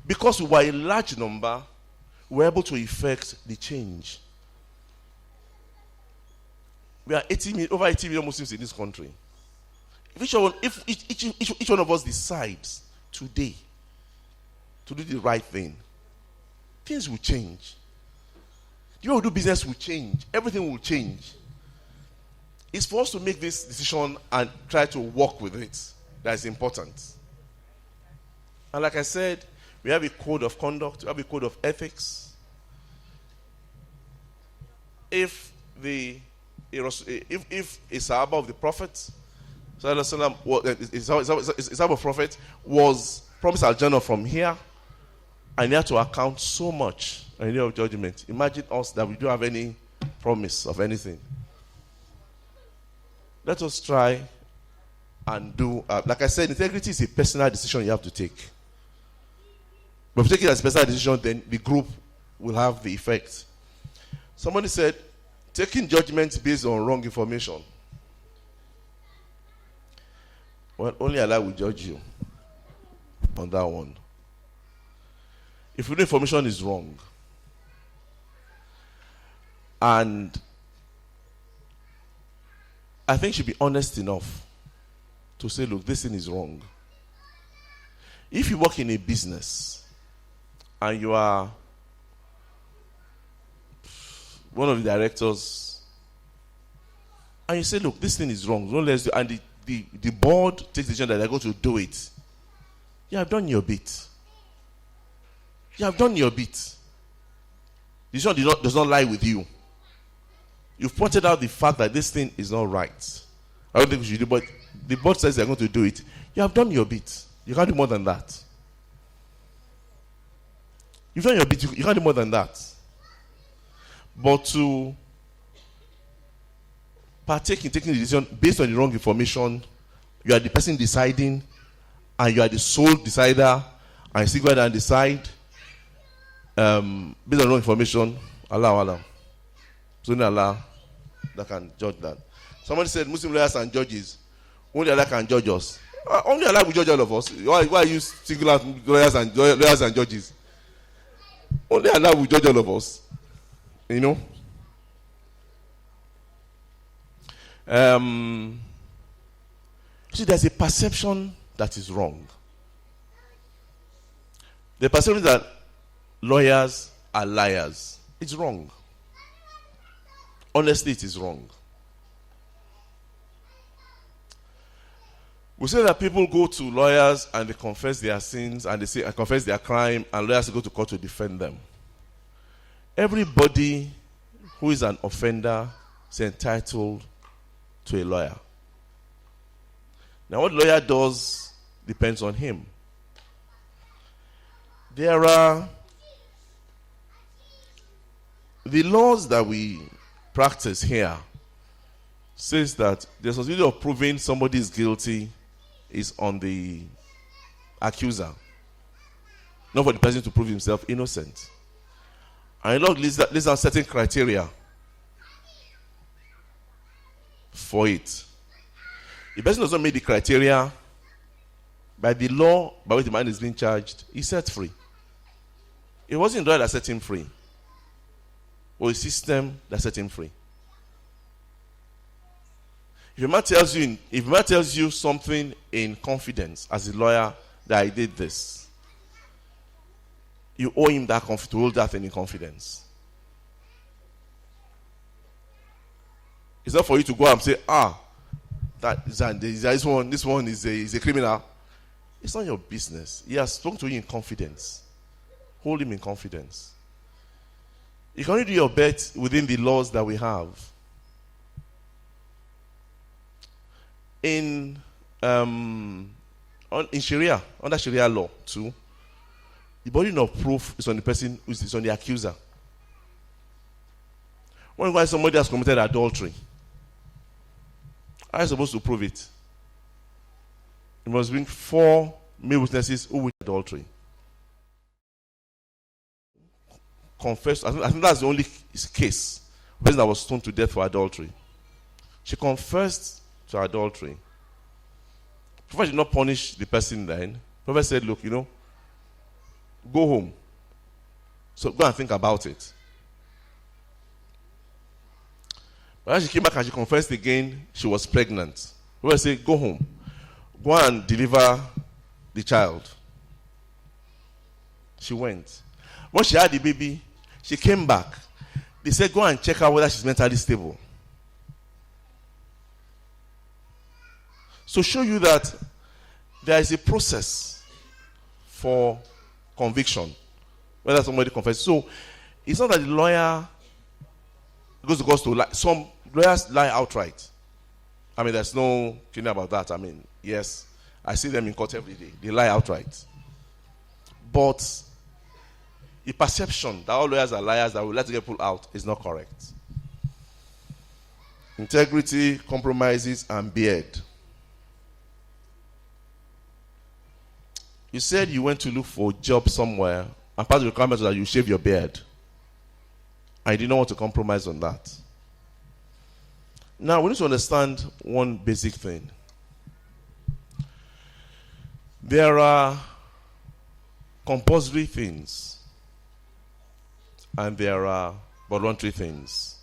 Because we were a large number, we were able to effect the change. We are over 80 million Muslims in this country. If each one of us decides today to do the right thing, things will change. The way we do business will change. Everything will change. It's for us to make this decision and try to work with it. That is important. And like I said, we have a code of conduct, we have a code of ethics. If a Sahaba of the Prophet, a Sahaba of Prophet was promised Al-Jannah from here, and he had to account so much on the day of judgment. Imagine us that we don't have any promise of anything. Let us try and do, like I said, integrity is a personal decision you have to take. But if you take it as a personal decision, then the group will have the effect. Somebody said, taking judgments based on wrong information. Well, only Allah will judge you on that one. If the information is wrong, and I think you should be honest enough to say, look, this thing is wrong. If you work in a business and you are one of the directors, and you say, look, this thing is wrong, don't let's do, and the board takes the decision that they're going to do it, you have done your bit. You have done your bit. The decision does not lie with you. You've pointed out the fact that this thing is not right. I don't think we should do, but the board says they're going to do it. You have done your bit. You can't do more than that. You've done your bit. You can't do more than that. But to partake in taking the decision based on the wrong information, you are the person deciding, and you are the sole decider, and you still go ahead and decide based on wrong information. Allah. It's only Allah that can judge that. Somebody said Muslim lawyers and judges, only Allah can judge us. Only Allah will judge all of us. Why are you single out lawyers and judges? Only Allah will judge all of us. You know? See, there's a perception that is wrong. The perception that lawyers are liars. It's wrong. Honestly, it is wrong. We say that people go to lawyers and they confess their sins and they say, I confess their crime, and lawyers go to court to defend them. Everybody who is an offender is entitled to a lawyer. Now, what lawyer does depends on him. There are the laws that we practice here says that the responsibility of proving somebody is guilty is on the accuser, not for the person to prove himself innocent. And the law lists down certain criteria for it. The person does not meet the criteria, by the law by which the man is being charged, he's set free. It wasn't the law that set him free, or a system that set him free. If a man tells you something in confidence as a lawyer that I did this, you owe him that confidence, to hold that thing in confidence. It's not for you to go and say, this one is a criminal. It's not your business. He has spoken to you in confidence. Hold him in confidence. You can only do your bet within the laws that we have. In Sharia, under Sharia law too, the burden of proof is on the person, is on the accuser. When somebody has committed adultery, how are you supposed to prove it? You must bring 4 male witnesses who witnessed adultery. Confess. I think that's the only case the person that was stoned to death for adultery. She confessed to adultery. The prophet did not punish the person then. The prophet said, look, go home. So go and think about it. But when she came back and she confessed again, she was pregnant. The prophet said, go home. Go and deliver the child. She went. When she had the baby, she came back. They said, go and check out whether she's mentally stable. So show you that there is a process for conviction, whether somebody confesses. So it's not that the lawyer goes to lie. Some lawyers lie outright. I mean, there's no kidding about that. I mean, yes, I see them in court every day. They lie outright. But the perception that all lawyers are liars that will let it get pulled out is not correct. Integrity, compromises, and beard. You said you went to look for a job somewhere, and part of the requirement was that you shave your beard. I did not want to compromise on that. Now, we need to understand one basic thing. There are compulsory things, and there are voluntary things.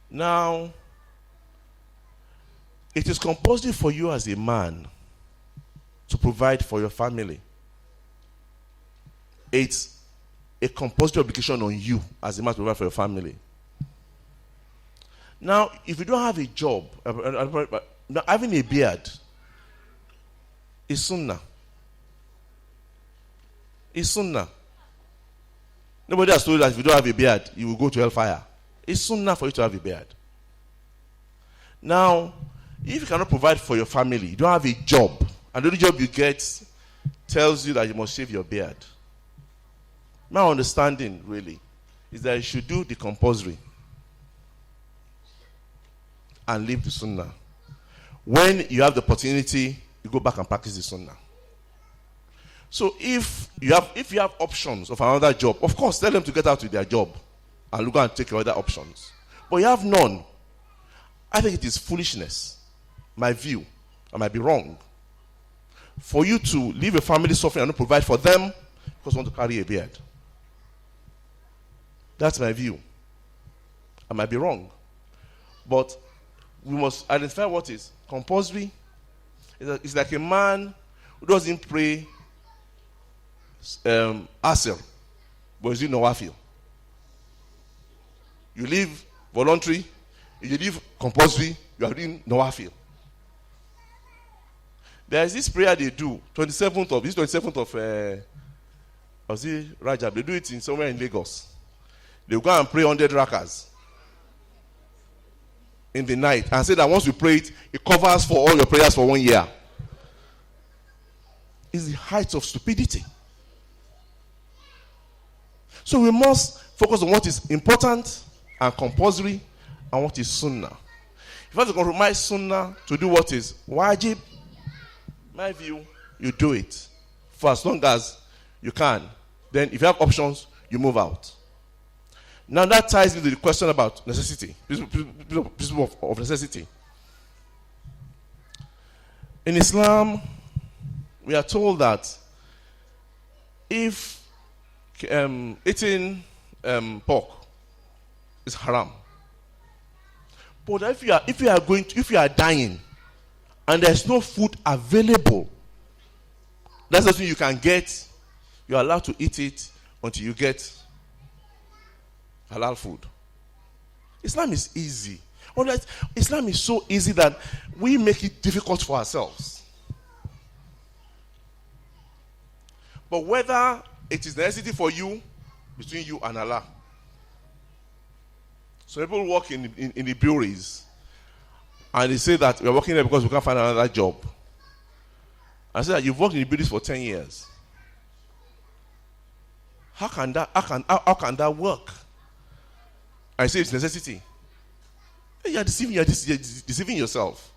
Now, it is compulsory for you as a man to provide for your family. It's a compulsory obligation on you as a man to provide for your family. Now, if you don't have a job, having a beard is sunnah. It's sunnah. Nobody has told you that if you don't have a beard, you will go to hellfire. It's sunnah for you to have a beard. Now, if you cannot provide for your family, you don't have a job, and the only job you get tells you that you must shave your beard. My understanding, really, is that you should do the compulsory and leave the sunnah. When you have the opportunity, you go back and practice the sunnah. So if you have options of another job, of course, tell them to get out with their job and look and take your other options. But you have none. I think it is foolishness. My view, I might be wrong, for you to leave a family suffering and not provide for them because you want to carry a beard. That's my view. I might be wrong. But we must identify what is compulsory. It's like a man who doesn't pray Asr, but is doing Nawafil. You leave voluntary, you leave compulsory, you are doing Nawafil. There is this prayer they do, 27th of Rajab. They do it in somewhere in Lagos. They go and pray 100 rakas in the night and say that once you pray it, it covers for all your prayers for 1 year. It's the height of stupidity. So we must focus on what is important and compulsory and what is sunnah. If you have to compromise sunnah to do what is wajib, my view, you do it for as long as you can. Then if you have options, you move out. Now that ties into the question about necessity, principle of necessity. In Islam, we are told that if eating pork is haram, but if you are dying and there's no food available, that's the thing you can get. You are allowed to eat it until you get halal food. Islam is easy. Alright, Islam is so easy that we make it difficult for ourselves. But whether it is necessity for you, between you and Allah. So people work in the breweries and they say that we're working there because we can't find another job. I say that you've worked in the breweries for 10 years. How can that work? I say it's necessity. You're deceiving yourself.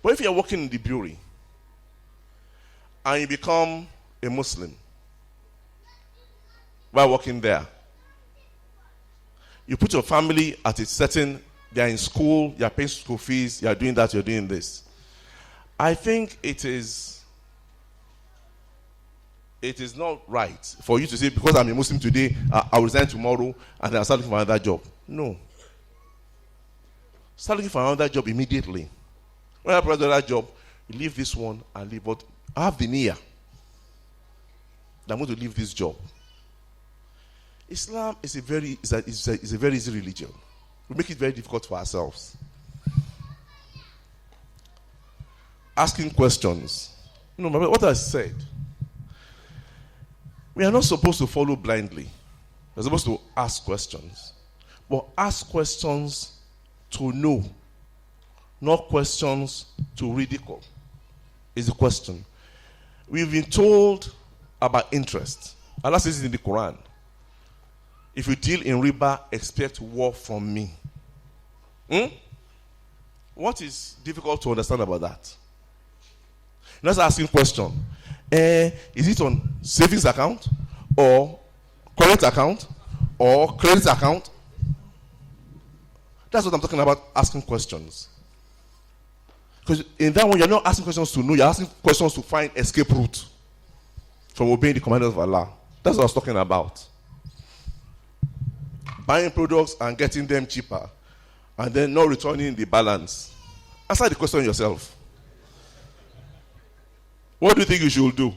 But if you're working in the brewery and you become a Muslim, while working there. You put your family at a certain, they are in school, you are paying school fees, you are doing that, you are doing this. I think it is not right for you to say, because I'm a Muslim today, I'll resign tomorrow and then I'll start looking for another job. No. Start looking for another job immediately. When I apply for another job, you leave this one and leave. But I have the niyyah that I'm going to leave this job. Islam is a very easy religion. We make it very difficult for ourselves. Asking questions. You know, what I said. We are not supposed to follow blindly. We're supposed to ask questions. But ask questions to know, not questions to ridicule, is the question. We've been told about interest. Allah says it in the Quran. If you deal in riba, expect war from me. What is difficult to understand about that? Let's ask a question. Is it on savings account or current account or credit account? That's what I'm talking about, asking questions. Because in that one, you're not asking questions to know, you're asking questions to find escape route from obeying the commandments of Allah. That's what I was talking about. Buying products and getting them cheaper, and then not returning the balance. Answer the question yourself. What do you think you should do?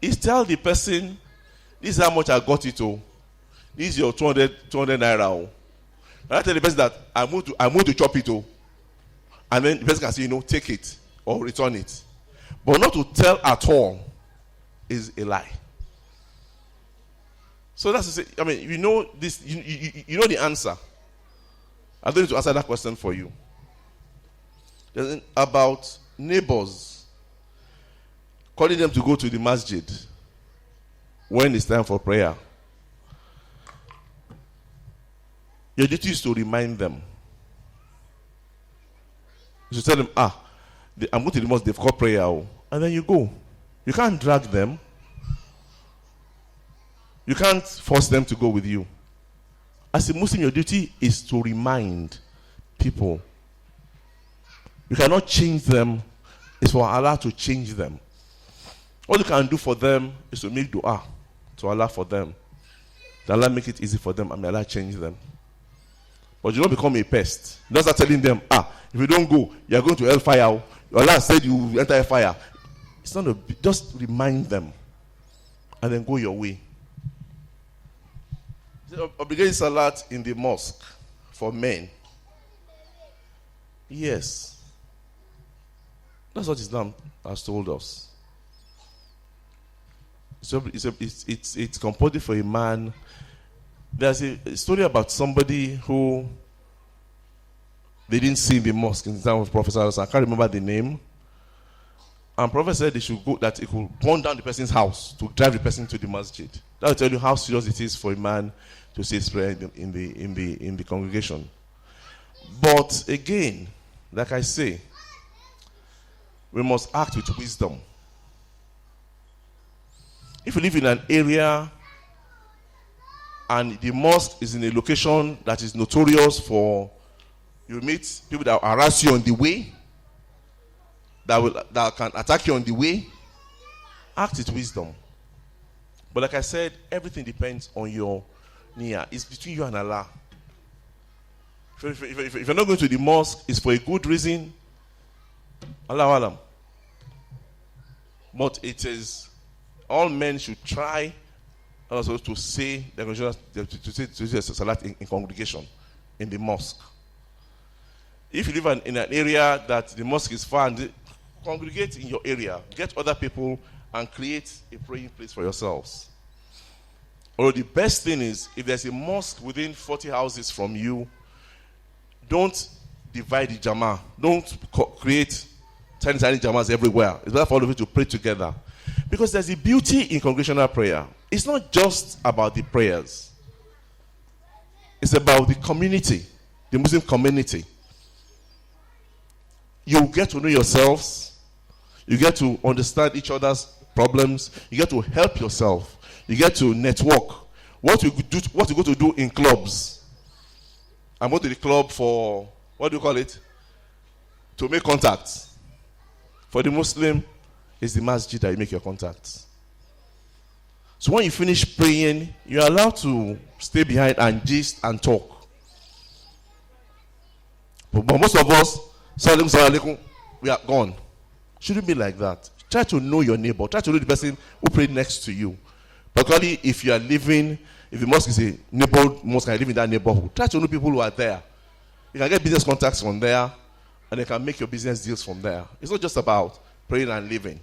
Is tell the person, this is how much I got it to. This is your 200 naira. And I tell the person that I'm going to chop it to. And then the person can say, take it or return it. But not to tell at all is a lie. So that's to say, you know this, you know the answer. I don't need to answer that question for you. About neighbors calling them to go to the masjid when it's time for prayer. Your duty is to remind them. You should tell them, I'm going to the mosque, they've called prayer, and then you go. You can't drag them. You can't force them to go with you. As a Muslim, your duty is to remind people. You cannot change them. It's for Allah to change them. What you can do for them is to make dua to Allah for them. That Allah make it easy for them and may Allah change them. But you don't become a pest. You don't start telling them, if you don't go, you are going to hellfire. Allah said you will enter fire. It's not just remind them and then go your way. Obligatory salat in the mosque for men. Yes. That's what Islam has told us. So it's compulsory for a man. There's a story about somebody who they didn't see in the mosque in the time of Prophet. I can't remember the name. And Prophet said they should go, that it could burn down the person's house to drive the person to the masjid. That will tell you how serious it is for a man to say his prayer in the congregation. But again, like I say, we must act with wisdom. If you live in an area and the mosque is in a location that is notorious for, you meet people that will harass you on the way, that can attack you on the way, act with wisdom. But like I said, everything depends on your niyyah. It's between you and Allah. If you're not going to the mosque, it's for a good reason. Allahu Alam. But it is, all men should try also to say to say salat in congregation, in the mosque. If you live in an area that the mosque is far, congregate in your area. Get other people and create a praying place for yourselves. Or the best thing is, if there's a mosque within 40 houses from you, don't divide the jama'ah. Don't create tiny jama'ahs everywhere. It's better for all of you to pray together. Because there's a beauty in congregational prayer. It's not just about the prayers. It's about the community, the Muslim community. You get to know yourselves. You get to understand each other's problems. You get to help yourself. You get to network. What you go to do in clubs. I'm going to the club for, what do you call it? To make contacts. For the Muslim, it's the masjid that you make your contacts. So when you finish praying, you're allowed to stay behind and gist and talk. But most of us, Salaam alaikum, we are gone. Shouldn't be like that. Try to know your neighbor. Try to know the person who prayed next to you. Particularly if you are living, if the mosque is a neighborhood mosque and you live in that neighborhood, try to know people who are there. You can get business contacts from there, and you can make your business deals from there. It's not just about praying and living.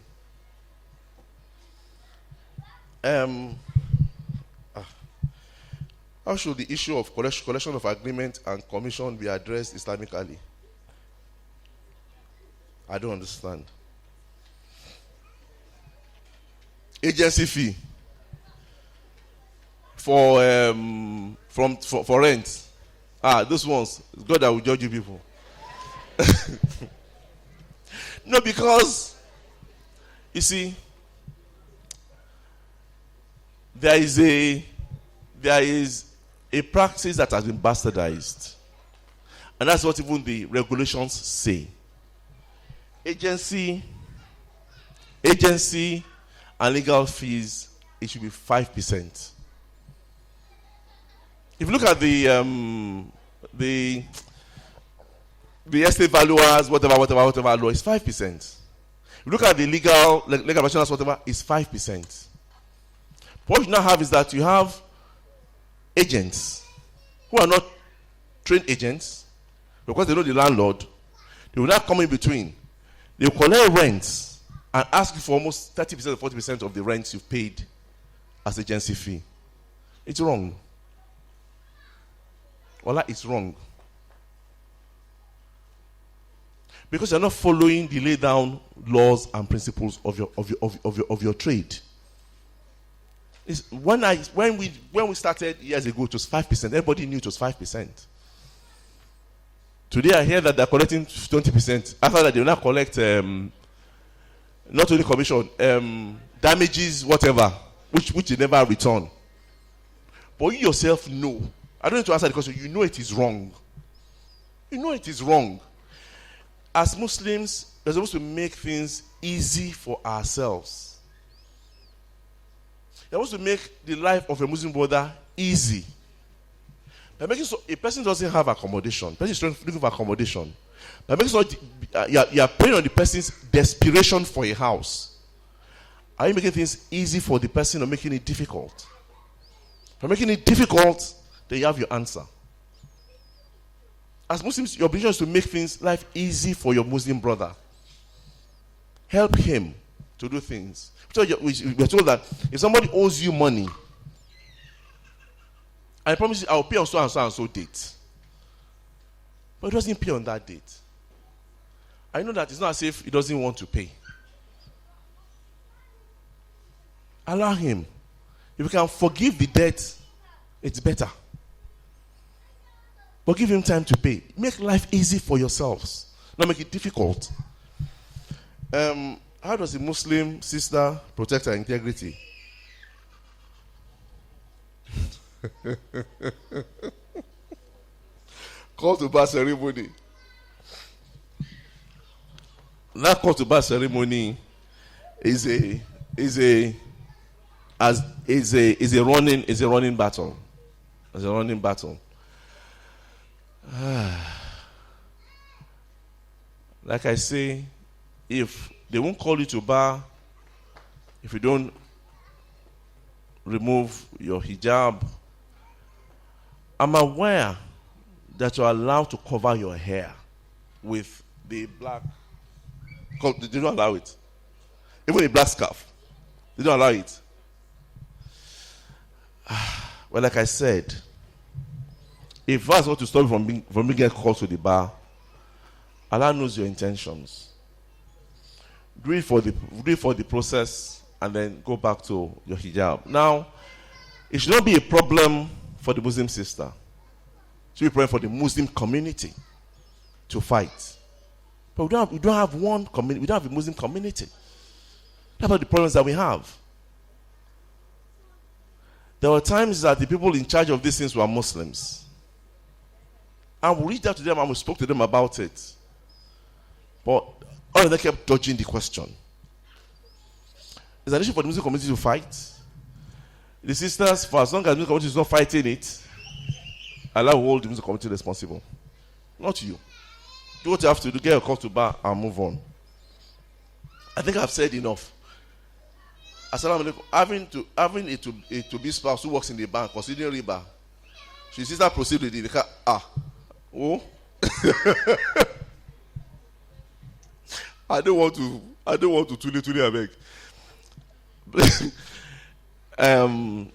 How should the issue of collection of agreement and commission be addressed Islamically? I don't understand. Agency fee for rent. Those ones, it's God that will judge you people. No, because you see, there is a practice that has been bastardized, and that's what even the regulations say. Agency and legal fees, it should be 5%. If you look at the estate valuers, whatever law, it's 5%. If you look at the legal professionals, whatever, it's 5%. What you now have is that you have agents who are not trained agents because they know the landlord. They will not come in between. They will collect rents and ask you for almost 30% or 40% of the rents you've paid as agency fee. It's wrong. Wallah, it's wrong. Because you're not following the laid down laws and principles of your trade. When we started years ago, it was 5%. Everybody knew it was 5%. Today I hear that they're collecting 20%. After that, they will not collect not only commission, damages, whatever, which they never return. But you yourself know. I don't need to answer the question. You know it is wrong. You know it is wrong. As Muslims, we're supposed to make things easy for ourselves. You're supposed to make the life of a Muslim brother easy. By making so a person doesn't have accommodation, person is looking for accommodation. By making so you are preying on the person's desperation for a house. Are you making things easy for the person or making it difficult? By making it difficult, then you have your answer. As Muslims, your obligation is to make life easy for your Muslim brother. Help him to do things. We are told that if somebody owes you money, I promise you, I will pay on so and so and so date. But he doesn't pay on that date. I know that it's not as if he doesn't want to pay. Allow him. If you can forgive the debt, it's better. But give him time to pay. Make life easy for yourselves. Not make it difficult. How does a Muslim sister protect her integrity? Call to bar ceremony. That call to bar ceremony is a running battle. It's a running battle. Like I say, if they won't call you to bar, if you don't remove your hijab, I'm aware that you're allowed to cover your hair with the black. They don't allow it. Even a black scarf, they don't allow it. Well, like I said, if that's what to stop you from being get called to the bar, Allah knows your intentions. Do it for the process and then go back to your hijab. Now, it should not be a problem for the Muslim sister. It should be a problem for the Muslim community to fight. But we don't have one community. We don't have a Muslim community. That's about the problems that we have. There were times that the people in charge of these things were Muslims. And we reached out to them and we spoke to them about it. But all of them kept dodging the question. It's an issue for the Muslim community to fight. The sisters, for as long as the Muslim community is not fighting it, Allah will hold the Muslim community responsible. Not you. Do what you have to do, get your call to bar and move on. I think I've said enough. Assalamu alaikum. Having a to-be spouse who works in the bank, considering riba, she sister proceed with the car. Oh. I don't want to too I beg.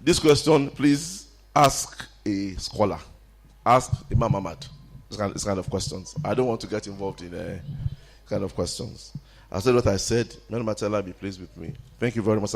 This question, please ask a scholar. Ask Imam Ahmad. This kind of questions. I don't want to get involved in kind of questions. I said what I said. May Allah be pleased with me. Thank you very much.